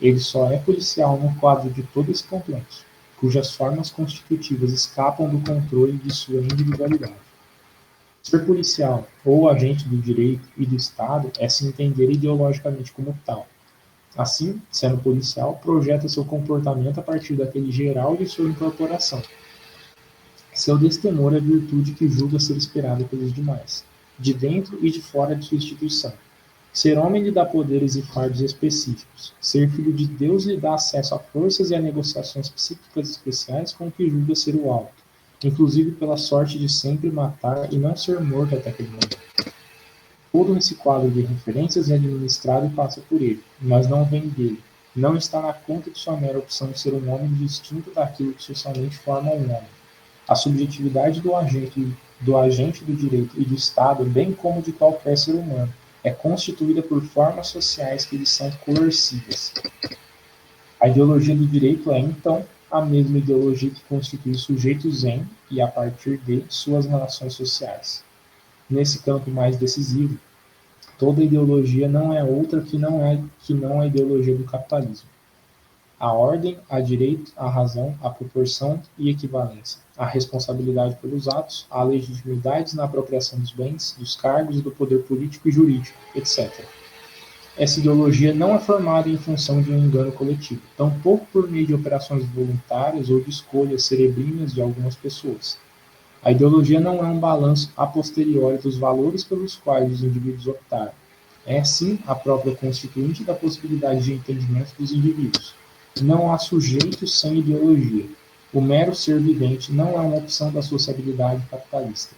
Ele só é policial no quadro de todo esse complexo, cujas formas constitutivas escapam do controle de sua individualidade. Ser policial ou agente do direito e do Estado é se entender ideologicamente como tal. Assim, sendo policial, projeta seu comportamento a partir daquele geral de sua incorporação. Seu destemor é a virtude que julga ser esperada pelos demais, de dentro e de fora de sua instituição. Ser homem lhe dá poderes e fardos específicos. Ser filho de Deus lhe dá acesso a forças e a negociações psíquicas especiais com que julga ser o alto, inclusive pela sorte de sempre matar e não ser morto até aquele momento. Todo esse quadro de referências é administrado e passa por ele, mas não vem dele. Não está na conta de sua mera opção de ser um homem distinto daquilo que socialmente forma um homem. A subjetividade do agente do direito e do Estado, bem como de qualquer ser humano, é constituída por formas sociais que lhes são coercivas. A ideologia do direito é, então, a mesma ideologia que constitui sujeitos em e a partir de suas relações sociais. Nesse campo mais decisivo, toda ideologia não é outra que não a ideologia do capitalismo. A ordem, a direito, a razão, a proporção e equivalência, a responsabilidade pelos atos, a legitimidade na apropriação dos bens, dos cargos, do poder político e jurídico, etc. Essa ideologia não é formada em função de um engano coletivo, tampouco por meio de operações voluntárias ou de escolhas cerebrinas de algumas pessoas. A ideologia não é um balanço a posteriori dos valores pelos quais os indivíduos optaram. É, sim, a própria constituinte da possibilidade de entendimento dos indivíduos. Não há sujeito sem ideologia. O mero ser vivente não é uma opção da sociabilidade capitalista.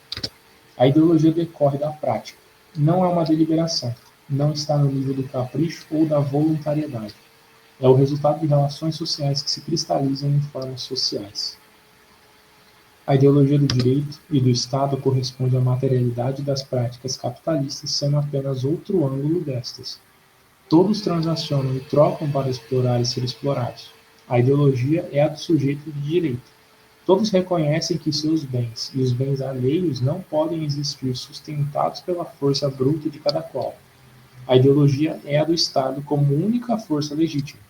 A ideologia decorre da prática. Não é uma deliberação. Não está no nível do capricho ou da voluntariedade. É o resultado de relações sociais que se cristalizam em formas sociais. A ideologia do direito e do Estado corresponde à materialidade das práticas capitalistas, sendo apenas outro ângulo destas. Todos transacionam e trocam para explorar e ser explorados. A ideologia é a do sujeito de direito. Todos reconhecem que seus bens e os bens alheios não podem existir sustentados pela força bruta de cada qual. A ideologia é a do Estado como única força legítima.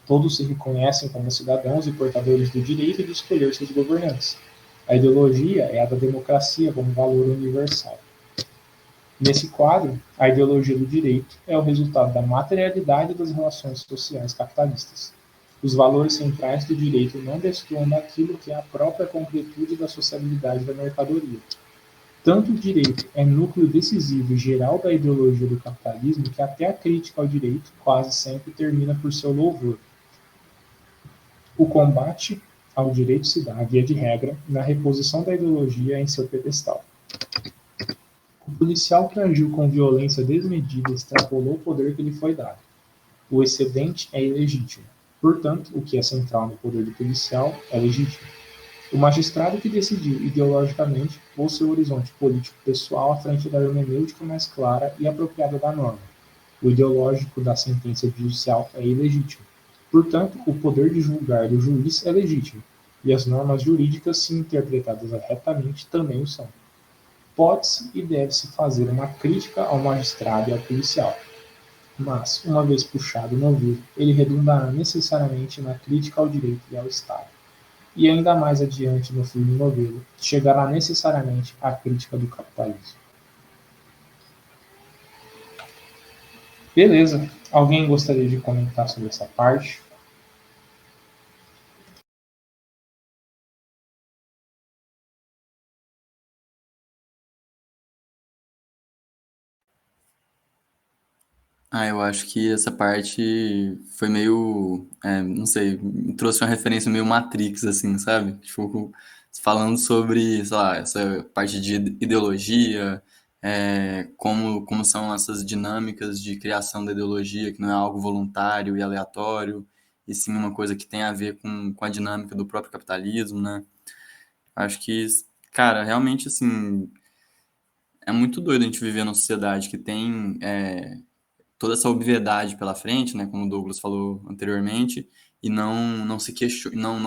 Todos se reconhecem como cidadãos e portadores do direito de escolher seus governantes. A ideologia é a da democracia como valor universal. Nesse quadro, a ideologia do direito é o resultado da materialidade das relações sociais capitalistas. Os valores centrais do direito não destoam daquilo que é a própria concretude da sociabilidade da mercadoria. Tanto o direito é núcleo decisivo e geral da ideologia do capitalismo que até a crítica ao direito quase sempre termina por seu louvor. O combate ao direito se dá, via de regra, na reposição da ideologia em seu pedestal. O policial que agiu com violência desmedida extrapolou o poder que lhe foi dado. O excedente é ilegítimo. Portanto, o que é central no poder do policial é legítimo. O magistrado que decidiu ideologicamente pôs seu horizonte político pessoal à frente da hermenêutica mais clara e apropriada da norma. O ideológico da sentença judicial é ilegítimo. Portanto, o poder de julgar do juiz é legítimo, e as normas jurídicas, se interpretadas retamente, também o são. Pode-se e deve-se fazer uma crítica ao magistrado e ao policial. Mas, uma vez puxado o novelo, ele redundará necessariamente na crítica ao direito e ao Estado. E ainda mais adiante no fim do novelo, chegará necessariamente à crítica do capitalismo. Beleza. Alguém gostaria de comentar sobre essa parte? Eu acho que essa parte foi meio, não sei, me trouxe uma referência meio Matrix, assim, sabe? Tipo, falando sobre, sei lá, essa parte de ideologia, como são essas dinâmicas de criação da ideologia, que não é algo voluntário e aleatório, e sim uma coisa que tem a ver com a dinâmica do próprio capitalismo, né? Acho que, cara, realmente, assim, é muito doido a gente viver numa sociedade que tem toda essa obviedade pela frente, né, como o Douglas falou anteriormente, e não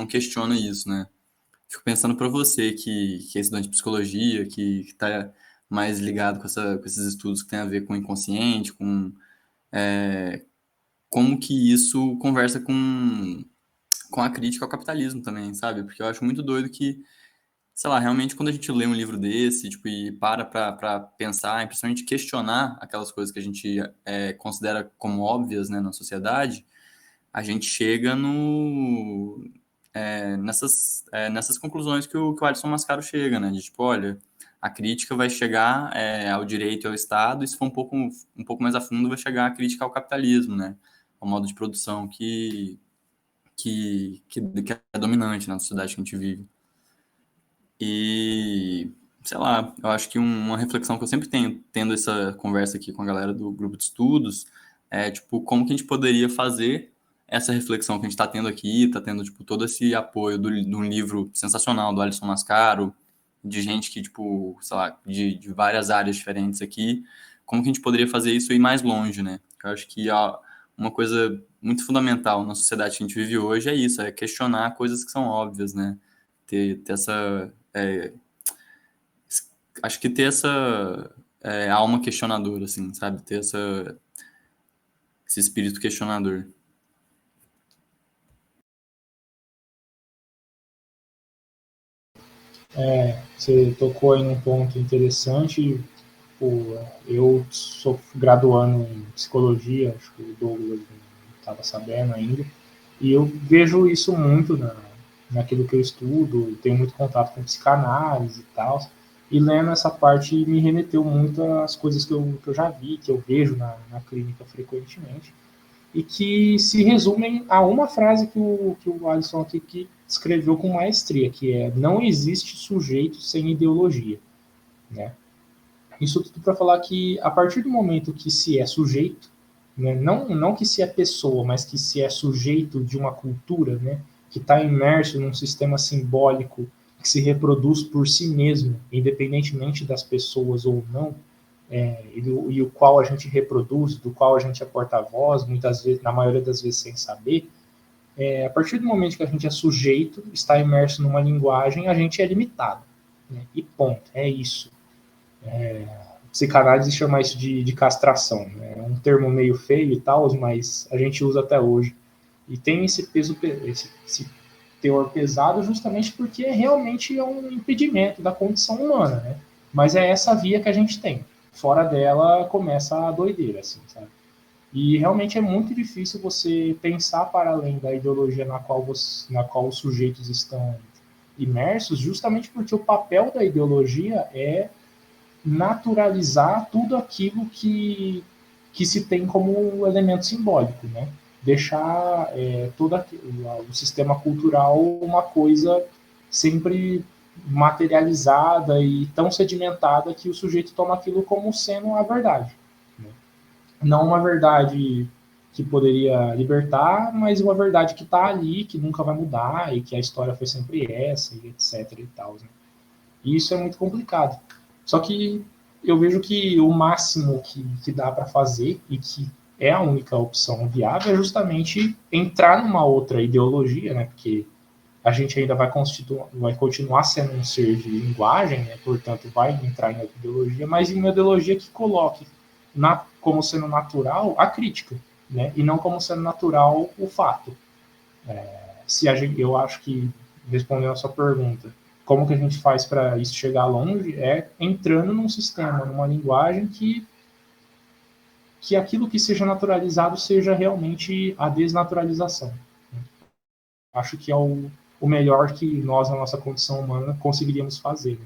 questiona isso, né? Fico pensando para você que é estudante de psicologia, que está mais ligado com esses estudos que tem a ver com o inconsciente, como que isso conversa com a crítica ao capitalismo também, sabe? Porque eu acho muito doido que, sei lá, realmente quando a gente lê um livro desse, tipo, e para pensar, e principalmente questionar aquelas coisas que a gente considera como óbvias, né, na sociedade, a gente chega nessas conclusões que o Alisson Mascaro chega, né, de tipo, olha, a crítica vai chegar ao direito e ao Estado, e se for um pouco mais a fundo, vai chegar a crítica ao capitalismo, né, ao modo de produção que é dominante na sociedade que a gente vive. E, sei lá, eu acho que uma reflexão que eu sempre tenho, tendo essa conversa aqui com a galera do grupo de estudos, é, tipo, como que a gente poderia fazer essa reflexão que a gente está tendo aqui, está tendo, tipo, todo esse apoio de um livro sensacional do Alisson Mascaro, de gente que, tipo, sei lá, de várias áreas diferentes aqui, como que a gente poderia fazer isso ir mais longe, né? Eu acho que uma coisa muito fundamental na sociedade que a gente vive hoje é isso, é questionar coisas que são óbvias, né? Ter essa... acho que ter essa alma questionadora, assim, sabe? Ter esse espírito questionador. Você tocou aí num ponto interessante. Eu sou graduando em psicologia, acho que o Douglas não estava sabendo ainda, e eu vejo isso muito naquilo que eu estudo, tenho muito contato com psicanálise e tal, e lendo essa parte me remeteu muito às coisas que eu já vi, que eu vejo na clínica frequentemente, e que se resumem a uma frase que o Alisson aqui que escreveu com maestria, que é: não existe sujeito sem ideologia, né? Isso tudo para falar que a partir do momento que se é sujeito, né, não que se é pessoa, mas que se é sujeito de uma cultura, né, que está imerso num sistema simbólico que se reproduz por si mesmo, independentemente das pessoas ou não, e o qual a gente reproduz, do qual a gente é porta-voz, muitas vezes, na maioria das vezes sem saber, a partir do momento que a gente é sujeito, está imerso numa linguagem, a gente é limitado. Né? E ponto, é isso. Psicanálise chama isso de castração. Né? É um termo meio feio e tal, mas a gente usa até hoje. E tem esse peso, esse teor pesado justamente porque realmente é um impedimento da condição humana, né? Mas é essa via que a gente tem. Fora dela começa a doideira, assim, sabe? E realmente é muito difícil você pensar para além da ideologia na qual os sujeitos estão imersos, justamente porque o papel da ideologia é naturalizar tudo aquilo que se tem como elemento simbólico, né? Deixar todo o sistema cultural uma coisa sempre materializada e tão sedimentada que o sujeito toma aquilo como sendo a verdade. Né? Não uma verdade que poderia libertar, mas uma verdade que está ali, que nunca vai mudar e que a história foi sempre essa, e etc. E tal, né? E isso é muito complicado. Só que eu vejo que o máximo que dá para fazer e que é a única opção viável é justamente entrar numa outra ideologia, né? Porque a gente ainda vai continuar sendo um ser de linguagem, né? Portanto, vai entrar em outra ideologia, mas em uma ideologia que coloque como sendo natural a crítica, né? E não como sendo natural o fato. Eu acho que, respondendo a sua pergunta, como que a gente faz para isso chegar longe, é entrando num sistema, numa linguagem que aquilo que seja naturalizado seja realmente a desnaturalização. Acho que é o melhor que nós, na nossa condição humana, conseguiríamos fazer. Né?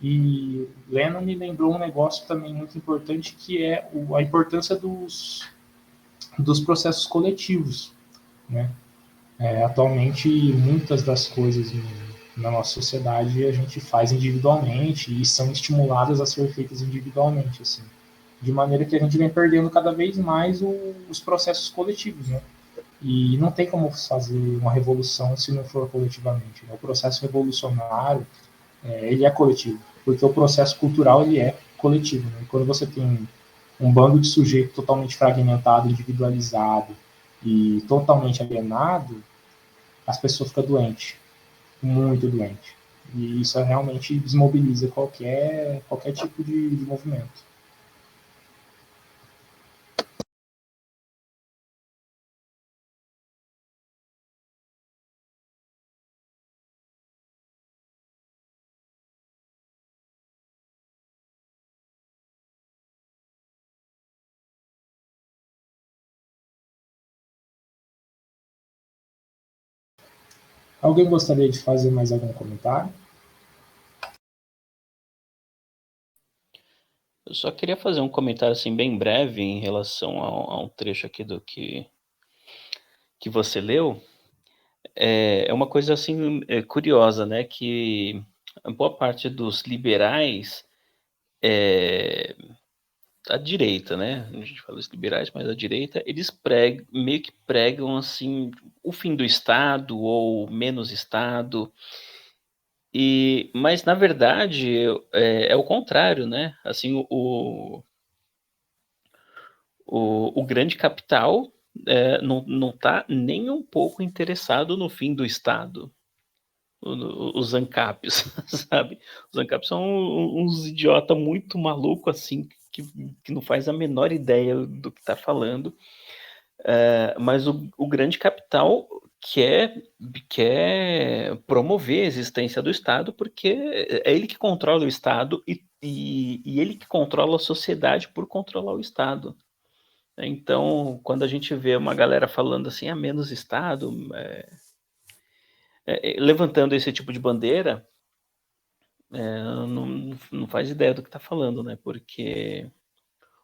E Lennon me lembrou um negócio também muito importante, que é a importância dos processos coletivos. Né? Atualmente, muitas das coisas na nossa sociedade a gente faz individualmente e são estimuladas a ser feitas individualmente, assim, de maneira que a gente vem perdendo cada vez mais os processos coletivos, né? E não tem como fazer uma revolução se não for coletivamente. Né? O processo revolucionário, ele é coletivo, porque o processo cultural ele é coletivo. Né? Quando você tem um bando de sujeito totalmente fragmentado, individualizado e totalmente alienado, as pessoas ficam doentes, muito doentes. E isso realmente desmobiliza qualquer tipo de movimento. Alguém gostaria de fazer mais algum comentário? Eu só queria fazer um comentário assim bem breve em relação a um trecho aqui do que você leu. É uma coisa assim curiosa, né? Que boa parte dos liberais, a direita, né? A gente fala dos liberais, mas a direita, eles meio que pregam assim o fim do Estado ou menos Estado. Mas na verdade é o contrário, né? Assim, O grande capital não está nem um pouco interessado no fim do Estado. Os ANCAPs, sabe? Os ANCAPs são uns idiota muito maluco assim, que não faz a menor ideia do que está falando. Mas o grande capital quer promover a existência do Estado, porque é ele que controla o Estado e ele que controla a sociedade por controlar o Estado. Então, quando a gente vê uma galera falando assim, menos Estado, levantando esse tipo de bandeira, não faz ideia do que está falando, né? Porque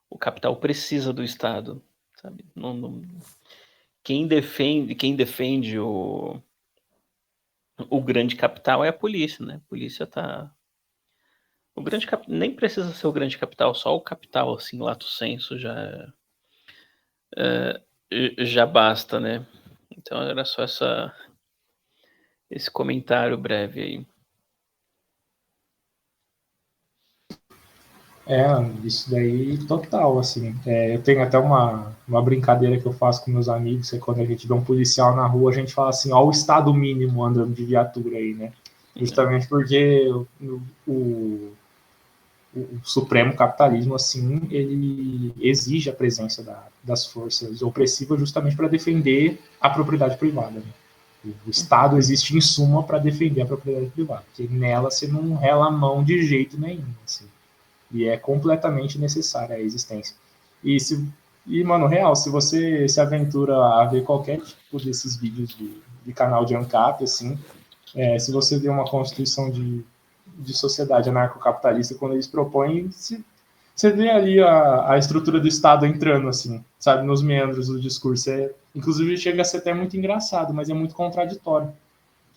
o capital precisa do Estado, sabe? Quem defende o grande capital é a polícia, né? A polícia tá... Nem precisa ser o grande capital, só o capital, assim, lato sensu, já basta, né? Então era só esse comentário breve aí. Isso daí total, assim. Eu tenho até uma brincadeira que eu faço com meus amigos, é quando a gente vê um policial na rua, a gente fala assim, ó o estado mínimo andando de viatura aí, né? Justamente porque o supremo capitalismo, assim, ele exige a presença das forças opressivas justamente para defender a propriedade privada, né? O Estado existe em suma para defender a propriedade privada, porque nela você não rela a mão de jeito nenhum, assim. E é completamente necessária a existência. Mano, real, se você se aventura a ver qualquer tipo desses vídeos de canal de ANCAP, assim, se você vê uma constituição de sociedade anarcocapitalista, quando eles propõem, você vê ali a estrutura do Estado entrando, assim, sabe, nos meandros do discurso. Inclusive, chega a ser até muito engraçado, mas é muito contraditório,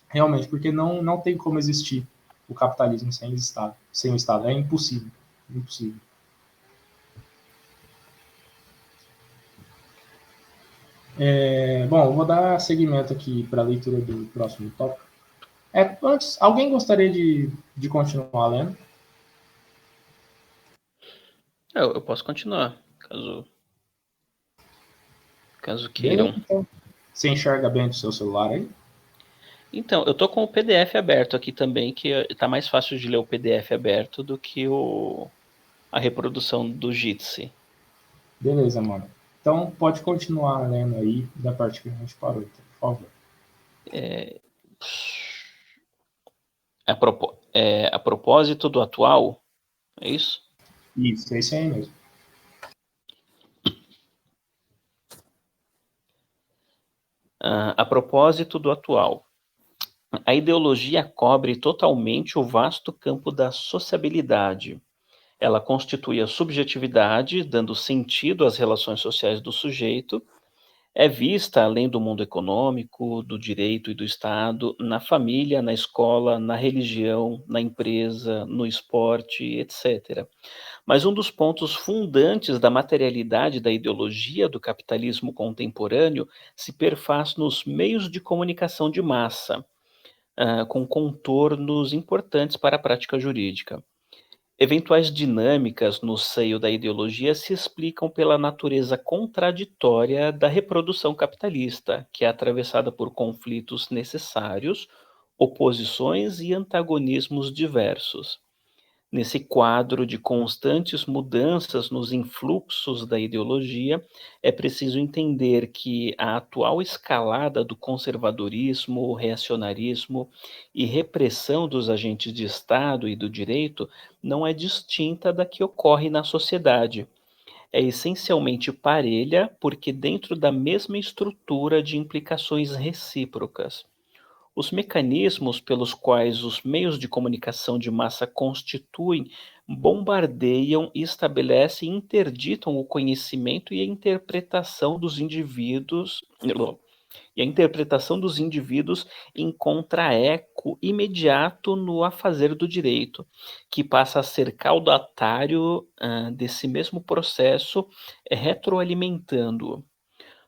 realmente, porque não tem como existir o capitalismo sem o Estado. Sem o Estado. É impossível. Impossível. Bom, eu vou dar seguimento aqui para a leitura do próximo tópico. Antes, alguém gostaria de continuar lendo? Eu posso continuar, caso queiram. Beleza, então. Você enxerga bem do seu celular aí? Então, eu tô com o PDF aberto aqui também, que tá mais fácil de ler o PDF aberto do que a reprodução do Jitsi. Beleza, mano. Então, pode continuar lendo aí da parte que a gente parou, então, por favor. A propósito do atual, é isso? Isso, é isso aí mesmo. A propósito do atual. A ideologia cobre totalmente o vasto campo da sociabilidade. Ela constitui a subjetividade, dando sentido às relações sociais do sujeito. É vista, além do mundo econômico, do direito e do Estado, na família, na escola, na religião, na empresa, no esporte, etc. Mas um dos pontos fundantes da materialidade da ideologia do capitalismo contemporâneo se perfaz nos meios de comunicação de massa, com contornos importantes para a prática jurídica. Eventuais dinâmicas no seio da ideologia se explicam pela natureza contraditória da reprodução capitalista, que é atravessada por conflitos necessários, oposições e antagonismos diversos. Nesse quadro de constantes mudanças nos influxos da ideologia, é preciso entender que a atual escalada do conservadorismo, reacionarismo e repressão dos agentes de Estado e do direito não é distinta da que ocorre na sociedade. É essencialmente parelha, porque dentro da mesma estrutura de implicações recíprocas. Os mecanismos pelos quais os meios de comunicação de massa constituem, bombardeiam, estabelecem e interditam o conhecimento e a interpretação dos indivíduos. E a interpretação dos indivíduos encontra eco imediato no afazer do direito, que passa a ser caudatário desse mesmo processo, retroalimentando-o.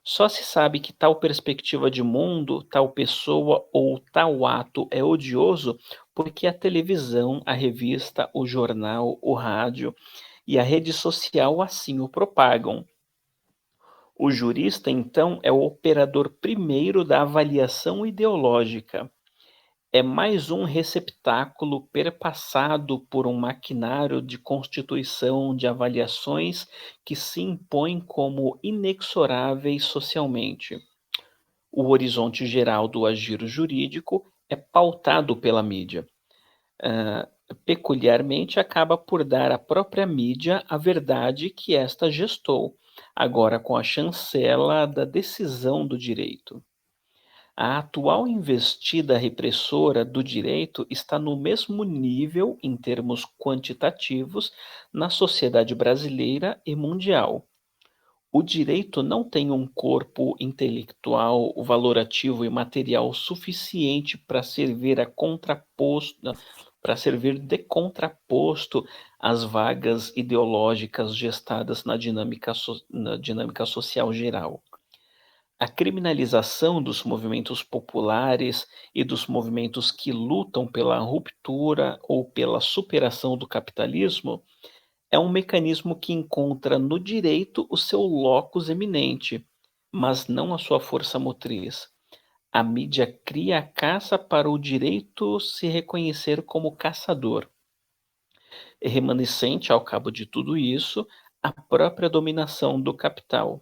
Só se sabe que tal perspectiva de mundo, tal pessoa ou tal ato é odioso porque a televisão, a revista, o jornal, o rádio e a rede social assim o propagam. O jurista, então, é o operador primeiro da avaliação ideológica. É mais um receptáculo perpassado por um maquinário de constituição de avaliações que se impõem como inexoráveis socialmente. O horizonte geral do agir jurídico é pautado pela mídia. Peculiarmente acaba por dar à própria mídia a verdade que esta gestou, agora com a chancela da decisão do direito. A atual investida repressora do direito está no mesmo nível, em termos quantitativos, na sociedade brasileira e mundial. O direito não tem um corpo intelectual, valorativo e material suficiente para servir de contraposto às vagas ideológicas gestadas na dinâmica social geral. A criminalização dos movimentos populares e dos movimentos que lutam pela ruptura ou pela superação do capitalismo é um mecanismo que encontra no direito o seu locus eminente, mas não a sua força motriz. A mídia cria a caça para o direito se reconhecer como caçador. É remanescente, ao cabo de tudo isso, a própria dominação do capital.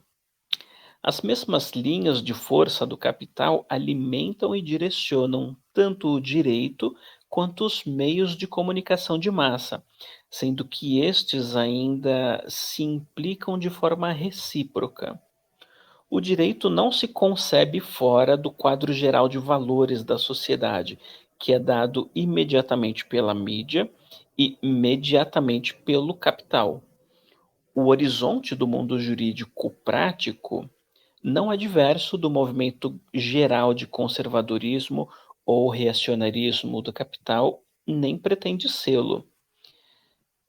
As mesmas linhas de força do capital alimentam e direcionam tanto o direito quanto os meios de comunicação de massa, sendo que estes ainda se implicam de forma recíproca. O direito não se concebe fora do quadro geral de valores da sociedade, que é dado imediatamente pela mídia e imediatamente pelo capital. O horizonte do mundo jurídico prático não é diverso do movimento geral de conservadorismo ou reacionarismo do capital, nem pretende sê-lo.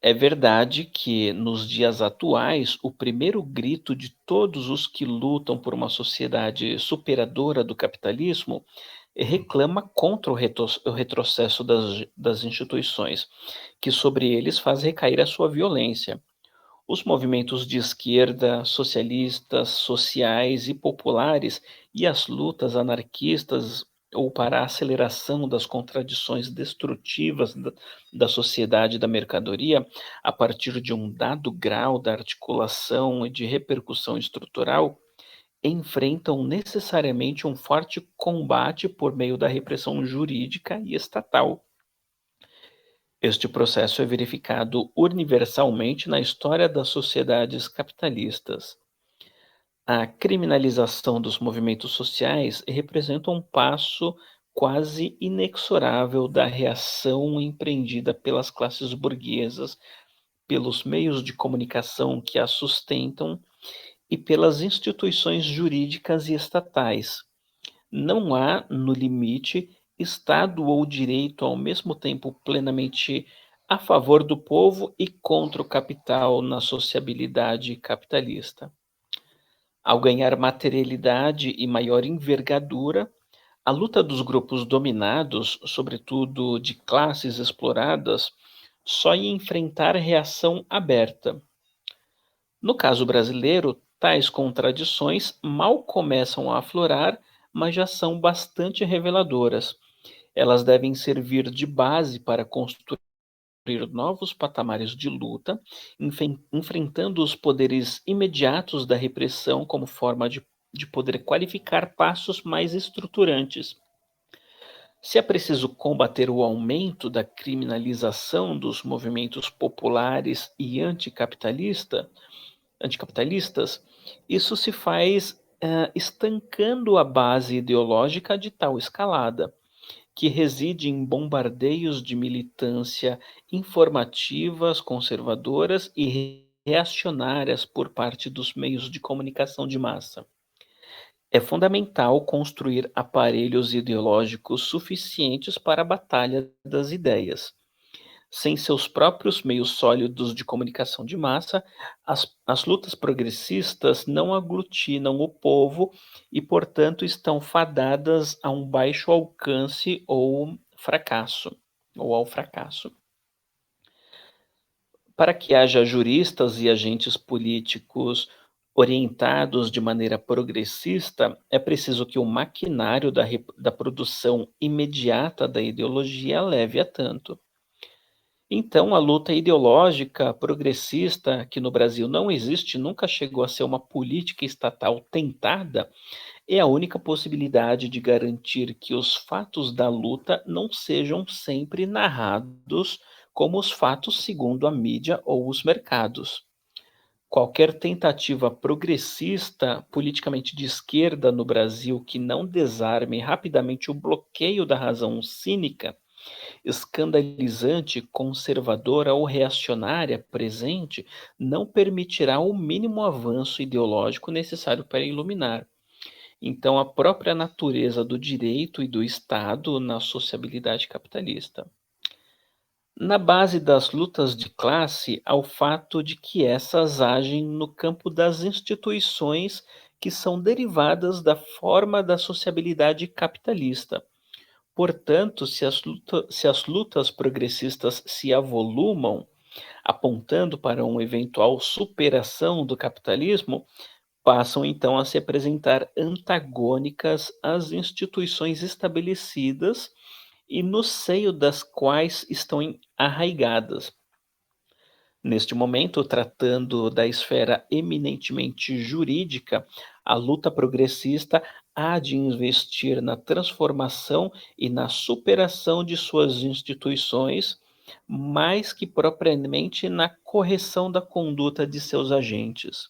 É verdade que, nos dias atuais, o primeiro grito de todos os que lutam por uma sociedade superadora do capitalismo reclama contra o retrocesso das instituições, que sobre eles faz recair a sua violência. Os movimentos de esquerda, socialistas, sociais e populares e as lutas anarquistas ou para a aceleração das contradições destrutivas da sociedade e da mercadoria, a partir de um dado grau da articulação e de repercussão estrutural, enfrentam necessariamente um forte combate por meio da repressão jurídica e estatal. Este processo é verificado universalmente na história das sociedades capitalistas. A criminalização dos movimentos sociais representa um passo quase inexorável da reação empreendida pelas classes burguesas, pelos meios de comunicação que as sustentam e pelas instituições jurídicas e estatais. Não há, no limite, Estado ou direito ao mesmo tempo plenamente a favor do povo e contra o capital na sociabilidade capitalista. Ao ganhar materialidade e maior envergadura, a luta dos grupos dominados, sobretudo de classes exploradas, só ia enfrentar reação aberta. No caso brasileiro, tais contradições mal começam a aflorar, mas já são bastante reveladoras. Elas devem servir de base para construir novos patamares de luta, enfrentando os poderes imediatos da repressão como forma de poder qualificar passos mais estruturantes. Se é preciso combater o aumento da criminalização dos movimentos populares e anticapitalistas, isso se faz estancando a base ideológica de tal escalada, que reside em bombardeios de militância informativas, conservadoras e reacionárias por parte dos meios de comunicação de massa. É fundamental construir aparelhos ideológicos suficientes para a batalha das ideias. Sem seus próprios meios sólidos de comunicação de massa, as lutas progressistas não aglutinam o povo e, portanto, estão fadadas a um baixo alcance ou ao fracasso. Para que haja juristas e agentes políticos orientados de maneira progressista, é preciso que o maquinário da produção imediata da ideologia leve a tanto. Então, a luta ideológica progressista, que no Brasil não existe, nunca chegou a ser uma política estatal tentada, é a única possibilidade de garantir que os fatos da luta não sejam sempre narrados como os fatos segundo a mídia ou os mercados. Qualquer tentativa progressista, politicamente de esquerda no Brasil, que não desarme rapidamente o bloqueio da razão cínica, escandalizante, conservadora ou reacionária presente, não permitirá o mínimo avanço ideológico necessário para iluminar. Então, a própria natureza do direito e do Estado na sociabilidade capitalista. Na base das lutas de classe, há o fato de que essas agem no campo das instituições que são derivadas da forma da sociabilidade capitalista. Portanto, se as lutas progressistas se avolumam, apontando para uma eventual superação do capitalismo, passam então a se apresentar antagônicas às instituições estabelecidas e no seio das quais estão arraigadas. Neste momento, tratando da esfera eminentemente jurídica, a luta progressista há de investir na transformação e na superação de suas instituições, mais que propriamente na correção da conduta de seus agentes.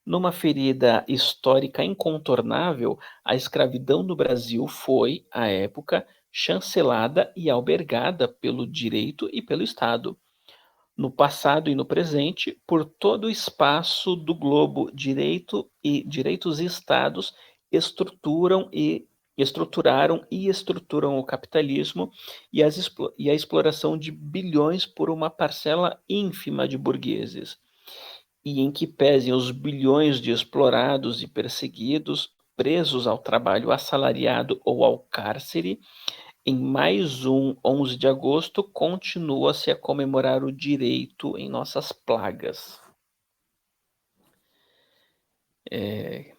Numa ferida histórica incontornável, a escravidão no Brasil foi, à época, chancelada e albergada pelo direito e pelo Estado. No passado e no presente, por todo o espaço do globo, direitos e estados estruturaram e estruturam o capitalismo e a exploração de bilhões por uma parcela ínfima de burgueses. E em que pesem os bilhões de explorados e perseguidos, presos ao trabalho assalariado ou ao cárcere, em mais um 11 de agosto, continua-se a comemorar o direito em nossas plagas.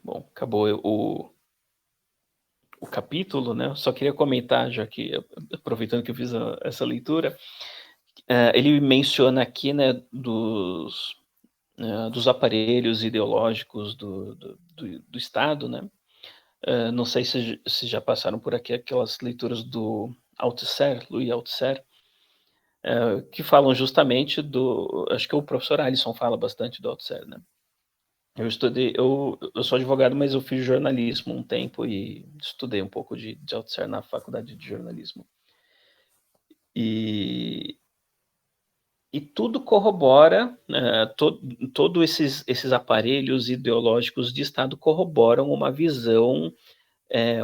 Bom, acabou o capítulo, né? Eu só queria comentar, já que, aproveitando que eu fiz essa leitura, ele menciona aqui, né, dos aparelhos ideológicos do Estado, né? Não sei se já passaram por aqui aquelas leituras do Althusser, Louis Althusser, que falam justamente acho que o professor Alisson fala bastante do Althusser, né? Eu sou advogado, mas eu fiz jornalismo um tempo e estudei um pouco de Althusser na faculdade de jornalismo. E tudo corrobora, todos esses aparelhos ideológicos de Estado corroboram uma visão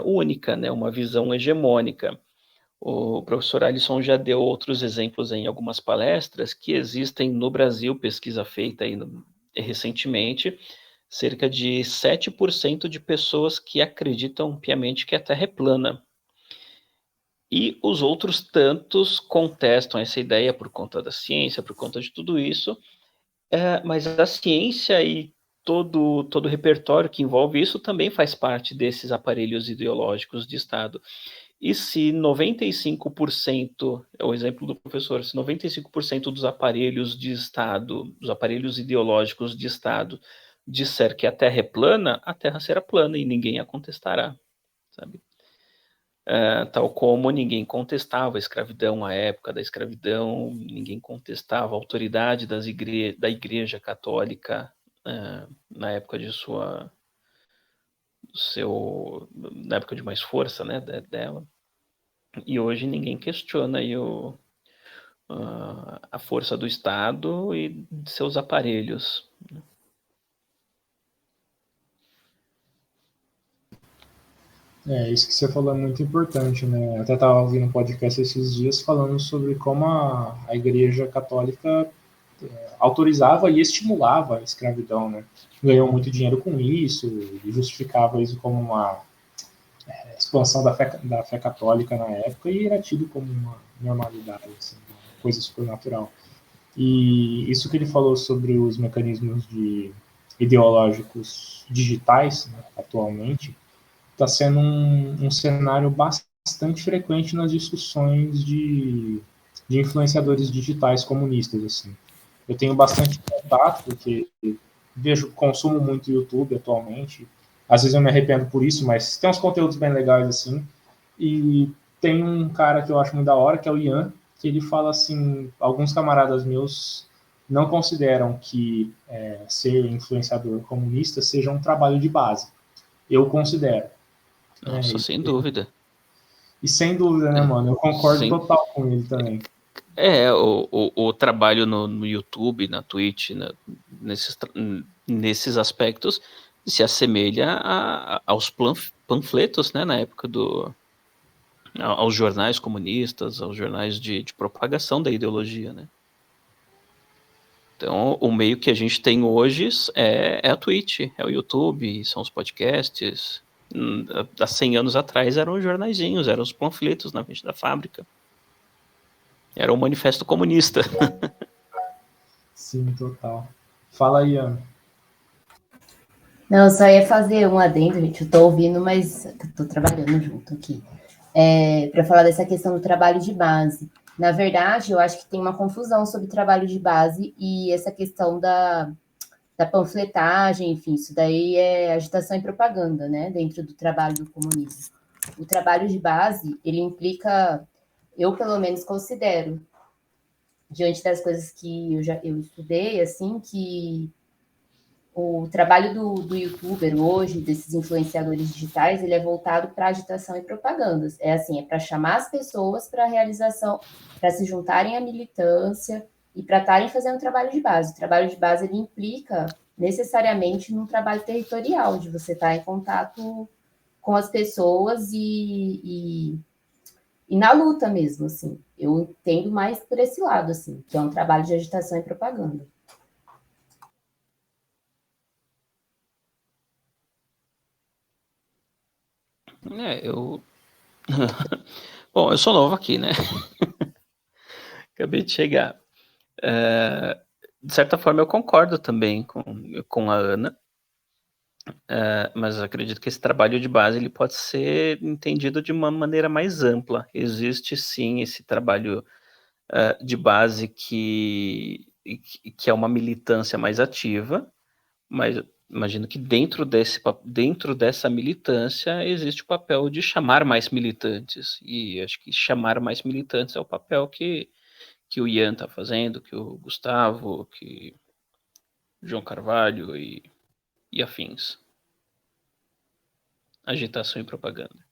única, né, uma visão hegemônica. O professor Alisson já deu outros exemplos em algumas palestras que existem no Brasil, pesquisa feita aí recentemente, cerca de 7% de pessoas que acreditam piamente que a Terra é plana. E os outros tantos contestam essa ideia por conta da ciência, por conta de tudo isso, mas a ciência e todo o repertório que envolve isso também faz parte desses aparelhos ideológicos de Estado. E se 95%, é o exemplo do professor, se 95% dos aparelhos de Estado, dos aparelhos ideológicos de Estado, disser que a Terra é plana, a Terra será plana e ninguém a contestará, sabe? Tal como ninguém contestava a escravidão, a época da escravidão, ninguém contestava a autoridade da Igreja Católica na época na época de mais força, né, dela. E hoje ninguém questiona aí a força do Estado e de seus aparelhos. Isso que você falou é muito importante, né? Eu até estava ouvindo um podcast esses dias falando sobre como a Igreja Católica autorizava e estimulava a escravidão, né? Ganhou muito dinheiro com isso e justificava isso como uma expansão da fé católica na época e era tido como uma normalidade, assim, uma coisa supernatural. E isso que ele falou sobre os mecanismos de ideológicos digitais, né, atualmente, está sendo um cenário bastante frequente nas discussões de influenciadores digitais comunistas, assim. Eu tenho bastante contato, porque vejo, consumo muito YouTube atualmente. Às vezes eu me arrependo por isso, mas tem uns conteúdos bem legais, assim. E tem um cara que eu acho muito da hora, que é o Ian, que ele fala assim, alguns camaradas meus não consideram que ser influenciador comunista seja um trabalho de base. Eu considero. Nossa, sem dúvida. E sem dúvida, né, mano? Eu concordo total com ele também. O trabalho no YouTube, na Twitch, nesses aspectos, se assemelha aos panfletos, né, na época aos jornais comunistas, aos jornais de propagação da ideologia, né? Então, o meio que a gente tem hoje é a Twitch, é o YouTube, são os podcasts. Há 100 anos atrás eram os jornaizinhos, eram os panfletos na frente da fábrica. Era um manifesto comunista. Sim, total. Fala aí, Ana. Não, eu só ia fazer um adendo, gente. Eu tô ouvindo, mas tô trabalhando junto aqui. Para falar dessa questão do trabalho de base. Na verdade, eu acho que tem uma confusão sobre trabalho de base e essa questão da panfletagem, enfim, isso daí é agitação e propaganda, né, dentro do trabalho do comunismo. O trabalho de base, ele implica, eu pelo menos considero, diante das coisas que eu estudei, assim, que o trabalho do youtuber hoje, desses influenciadores digitais, ele é voltado para agitação e propagandas. É assim, é para chamar as pessoas para a realização, para se juntarem à militância e para estarem fazendo trabalho de base. O trabalho de base ele implica necessariamente num trabalho territorial, de você estar em contato com as pessoas e na luta mesmo, assim. Eu entendo mais por esse lado, assim, que é um trabalho de agitação e propaganda. Eu... Bom, eu sou novo aqui, né? Acabei de chegar. De certa forma, eu concordo também com a Ana, mas acredito que esse trabalho de base ele pode ser entendido de uma maneira mais ampla. Existe, sim, esse trabalho de base que é uma militância mais ativa, mas imagino que dentro dessa militância existe o papel de chamar mais militantes, e acho que chamar mais militantes é o papel que o Ian está fazendo, que o Gustavo, que o João Carvalho e afins. Agitação e propaganda.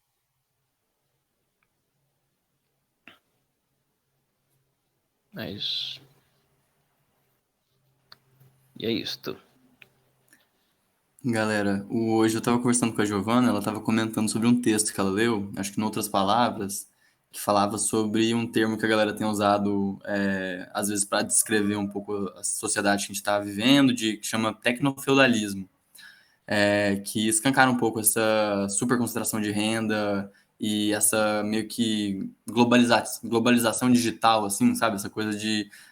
Mas... E é isto. Galera, hoje eu estava conversando com a Giovana, ela estava comentando sobre um texto que ela leu, acho que em outras palavras, que falava sobre um termo que a galera tem usado, às vezes, para descrever um pouco a sociedade que a gente está vivendo, que chama tecnofeudalismo, que escancara um pouco essa superconcentração de renda e essa meio que globalização digital, assim, sabe? Essa coisa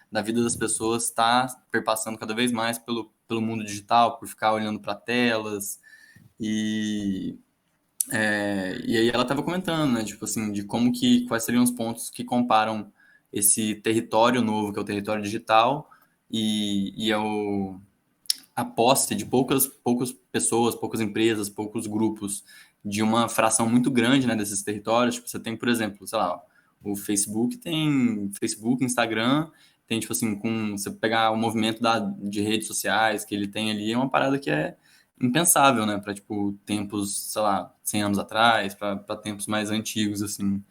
da vida das pessoas estar perpassando cada vez mais pelo mundo digital, por ficar olhando para telas. E aí ela estava comentando, né, tipo assim, de quais seriam os pontos que comparam esse território novo, que é o território digital, e a posse de poucas pessoas, poucas empresas, poucos grupos, de uma fração muito grande, né, desses territórios. Tipo, você tem, por exemplo, sei lá, o Facebook, Instagram, tem, tipo assim, você pegar o movimento de redes sociais que ele tem ali, é uma parada que é impensável, né, para, tipo, tempos, sei lá, 100 anos atrás, para tempos mais antigos, assim.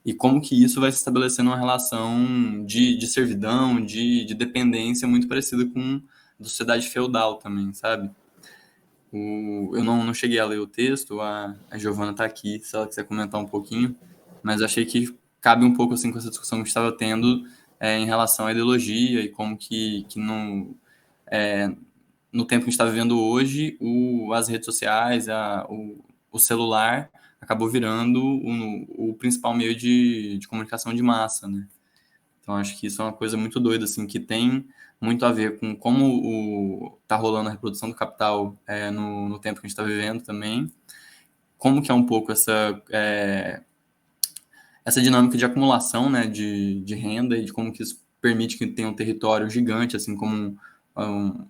E como que isso vai se estabelecendo uma relação de servidão, de dependência muito parecida com a sociedade feudal também, sabe? Eu não cheguei a ler o texto, a Giovana está aqui, se ela quiser comentar um pouquinho, mas achei que cabe um pouco assim com essa discussão que a gente estava tendo em relação à ideologia e como que no tempo que a gente está vivendo hoje, as redes sociais, o celular acabou virando o principal meio de comunicação de massa, né? Então, acho que isso é uma coisa muito doida, assim, que tem muito a ver com como tá rolando a reprodução do capital no tempo que a gente está vivendo também, como que é um pouco essa dinâmica de acumulação, né, de renda e de como que isso permite que tenha um território gigante, assim como,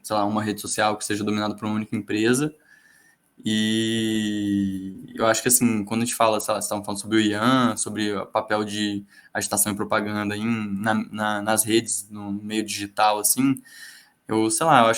sei lá, uma rede social que seja dominada por uma única empresa. E eu acho que, assim, quando a gente fala, sei lá, vocês estavam falando sobre o Ian, sobre o papel de agitação e propaganda nas redes, no meio digital, assim, sei lá,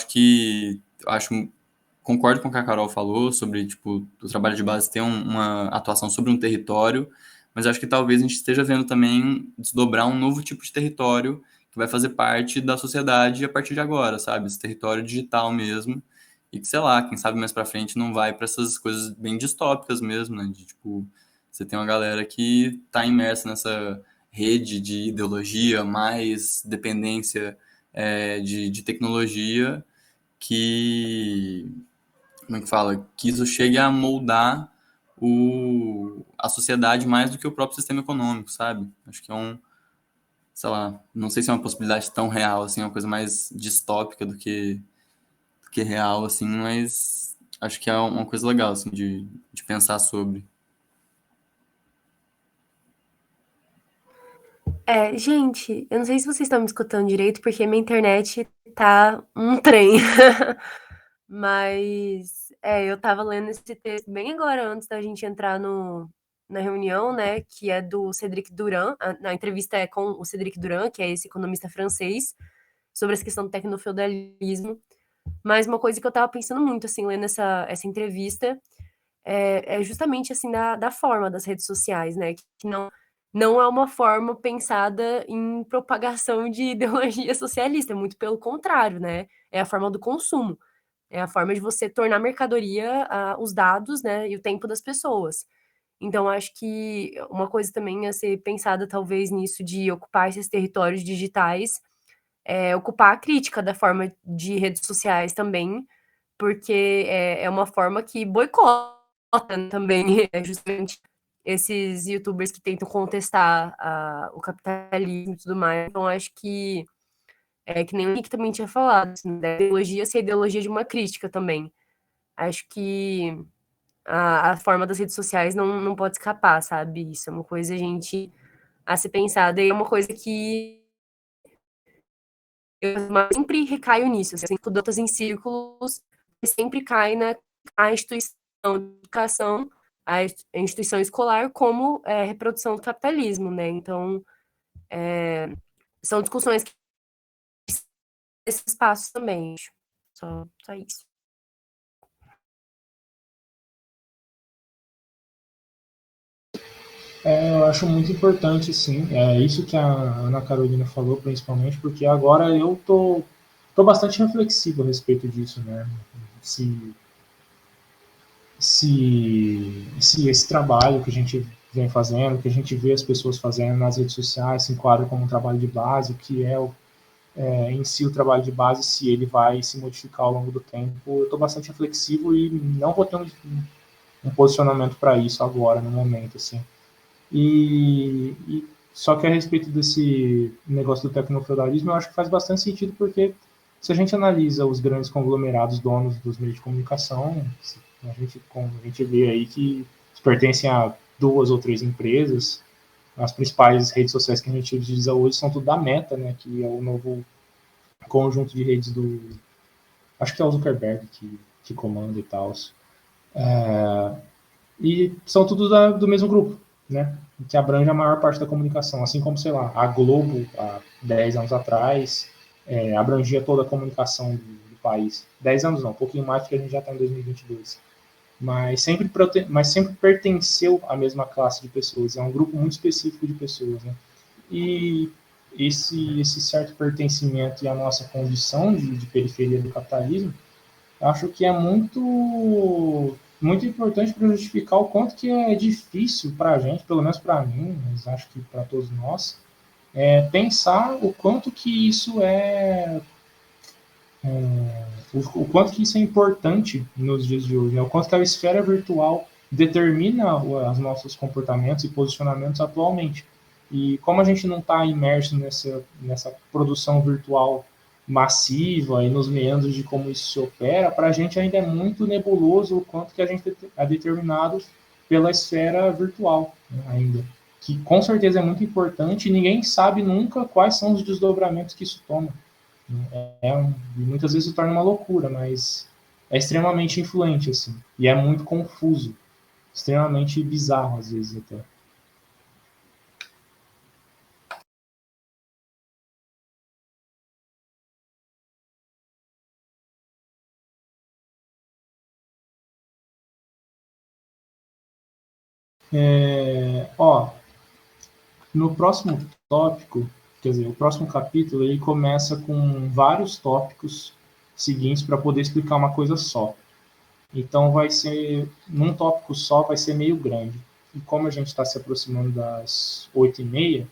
concordo com o que a Carol falou sobre, tipo, o trabalho de base ter uma atuação sobre um território, mas acho que talvez a gente esteja vendo também desdobrar um novo tipo de território que vai fazer parte da sociedade a partir de agora, sabe? Esse território digital mesmo. E que, sei lá, quem sabe mais pra frente não vai para essas coisas bem distópicas mesmo, né? De, tipo, você tem uma galera que tá imersa nessa rede de ideologia, mais dependência de tecnologia, que, como é que fala? Que isso chegue a moldar a sociedade mais do que o próprio sistema econômico, sabe? Acho que sei lá, não sei se é uma possibilidade tão real, assim, é uma coisa mais distópica do que real, assim, mas acho que é uma coisa legal, assim, de pensar sobre. Gente, eu não sei se vocês estão me escutando direito, porque minha internet tá um trem. Mas, eu tava lendo esse texto bem agora, antes da gente entrar na reunião, né, que é do Cédric Durand. A entrevista é com o Cédric Durand, que é esse economista francês, sobre essa questão do tecnofeudalismo. Mas uma coisa que eu tava pensando muito, assim, lendo essa entrevista, é justamente, assim, da forma das redes sociais, né, que não é uma forma pensada em propagação de ideologia socialista, muito pelo contrário, né, é a forma do consumo. É a forma de você tornar mercadoria os dados, né, e o tempo das pessoas. Então, acho que uma coisa também a ser pensada, talvez, nisso de ocupar esses territórios digitais, é ocupar a crítica da forma de redes sociais também, porque é uma forma que boicota também, justamente esses youtubers que tentam contestar o capitalismo e tudo mais. Então, acho que que nem o Nick também tinha falado, assim, da ideologia ser a ideologia de uma crítica também. Acho que a forma das redes sociais não pode escapar, sabe? Isso é uma coisa, gente, a ser pensada, e é uma coisa que eu sempre recaio nisso, assim, estudantas em círculos, sempre cai a instituição de educação, a instituição escolar como reprodução do capitalismo, né? Então, são discussões que esses espaços também. Só isso. Eu acho muito importante, sim. É isso que a Ana Carolina falou, principalmente, porque agora eu tô bastante reflexivo a respeito disso, né? Se esse trabalho que a gente vem fazendo, que a gente vê as pessoas fazendo nas redes sociais, se enquadra como um trabalho de base, o que em si o trabalho de base, se ele vai se modificar ao longo do tempo. Eu estou bastante reflexivo e não vou ter um posicionamento para isso agora, no momento, assim. Só que a respeito desse negócio do tecnofeudalismo, eu acho que faz bastante sentido, porque se a gente analisa os grandes conglomerados donos dos meios de comunicação, a gente vê aí que pertencem a 2 ou 3 empresas. As principais redes sociais que a gente utiliza hoje são tudo da Meta, né, que é o novo conjunto de redes acho que é o Zuckerberg que comanda e tal. E são tudo do mesmo grupo, né, que abrange a maior parte da comunicação, assim como, sei lá, a Globo, há 10 anos atrás, abrangia toda a comunicação do país. 10 anos não, um pouquinho mais, porque a gente já está em 2022. Mas sempre pertenceu à mesma classe de pessoas, é um grupo muito específico de pessoas, né? E esse certo pertencimento e a nossa condição de periferia do capitalismo, acho que é muito importante para justificar o quanto que é difícil para a gente, pelo menos para mim, mas acho que para todos nós, pensar o quanto que isso o quanto que isso é importante nos dias de hoje, né? O quanto que a esfera virtual determina os nossos comportamentos e posicionamentos atualmente. E como a gente não está imerso nessa produção virtual massiva e nos meandros de como isso se opera, para a gente ainda é muito nebuloso o quanto que a gente é determinado pela esfera virtual, né, ainda. Que com certeza é muito importante e ninguém sabe nunca quais são os desdobramentos que isso toma. Muitas vezes se torna uma loucura, mas é extremamente influente, assim, e é muito confuso, extremamente bizarro, às vezes, até. No próximo tópico, quer dizer, o próximo capítulo, ele começa com vários tópicos seguintes para poder explicar uma coisa só. Então, vai ser, num tópico só, vai ser meio grande. E como a gente está se aproximando das 8h30,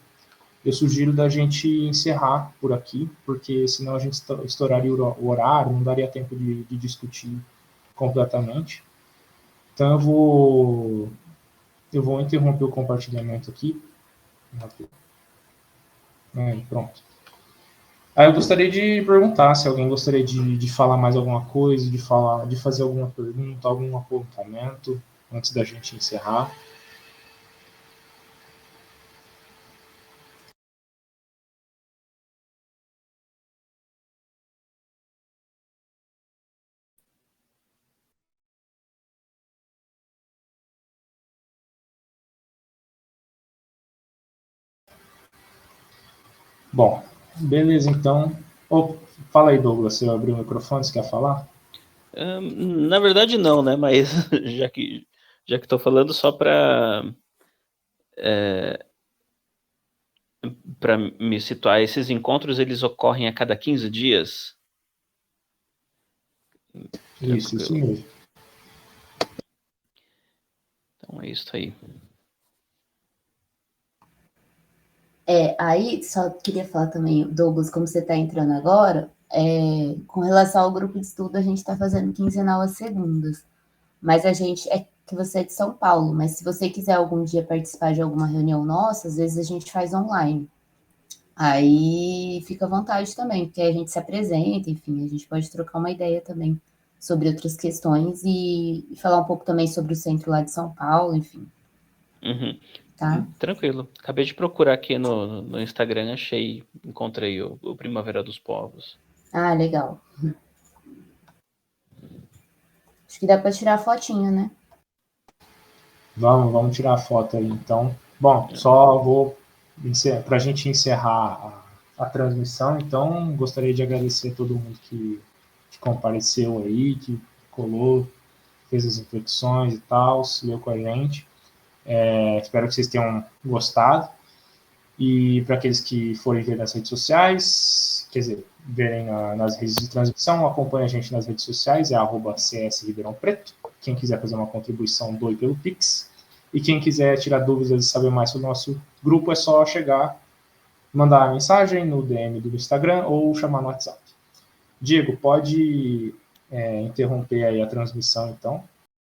eu sugiro da gente encerrar por aqui, porque senão a gente estouraria o horário, não daria tempo de discutir completamente. Então, eu vou interromper o compartilhamento aqui. Pronto. Aí eu gostaria de perguntar se alguém gostaria de falar mais alguma coisa, de fazer alguma pergunta, algum apontamento, antes da gente encerrar. Bom, beleza, então. Fala aí, Douglas, você abriu o microfone, você quer falar? Na verdade não, né? Mas já que estou falando só para me situar, esses encontros eles ocorrem a cada 15 dias? Isso mesmo. Então é isso aí. Aí só queria falar também, Douglas, como você está entrando agora, com relação ao grupo de estudo, a gente está fazendo quinzenal às segundas. Mas a gente, que você é de São Paulo, mas se você quiser algum dia participar de alguma reunião nossa, às vezes a gente faz online. Aí fica à vontade também, porque a gente se apresenta, enfim, a gente pode trocar uma ideia também sobre outras questões e falar um pouco também sobre o centro lá de São Paulo, enfim. Uhum. Tá? Tranquilo. Acabei de procurar aqui no Instagram, encontrei o Primavera dos Povos. Ah, legal. Acho que dá para tirar a fotinha, né? Vamos tirar a foto aí, então. Bom, só vou, para a gente encerrar a transmissão, então, gostaria de agradecer a todo mundo que compareceu aí, que colou, fez as reflexões e tal, se leu com a gente. Espero que vocês tenham gostado. E para aqueles que forem ver nas redes sociais, quer dizer, verem nas redes de transmissão, acompanhe a gente nas redes sociais, é @CS Ribeirão Preto. Quem quiser fazer uma contribuição, doe pelo Pix. E quem quiser tirar dúvidas e saber mais sobre o nosso grupo, é só chegar, mandar a mensagem no DM do Instagram ou chamar no WhatsApp. Diego, pode interromper aí a transmissão, então.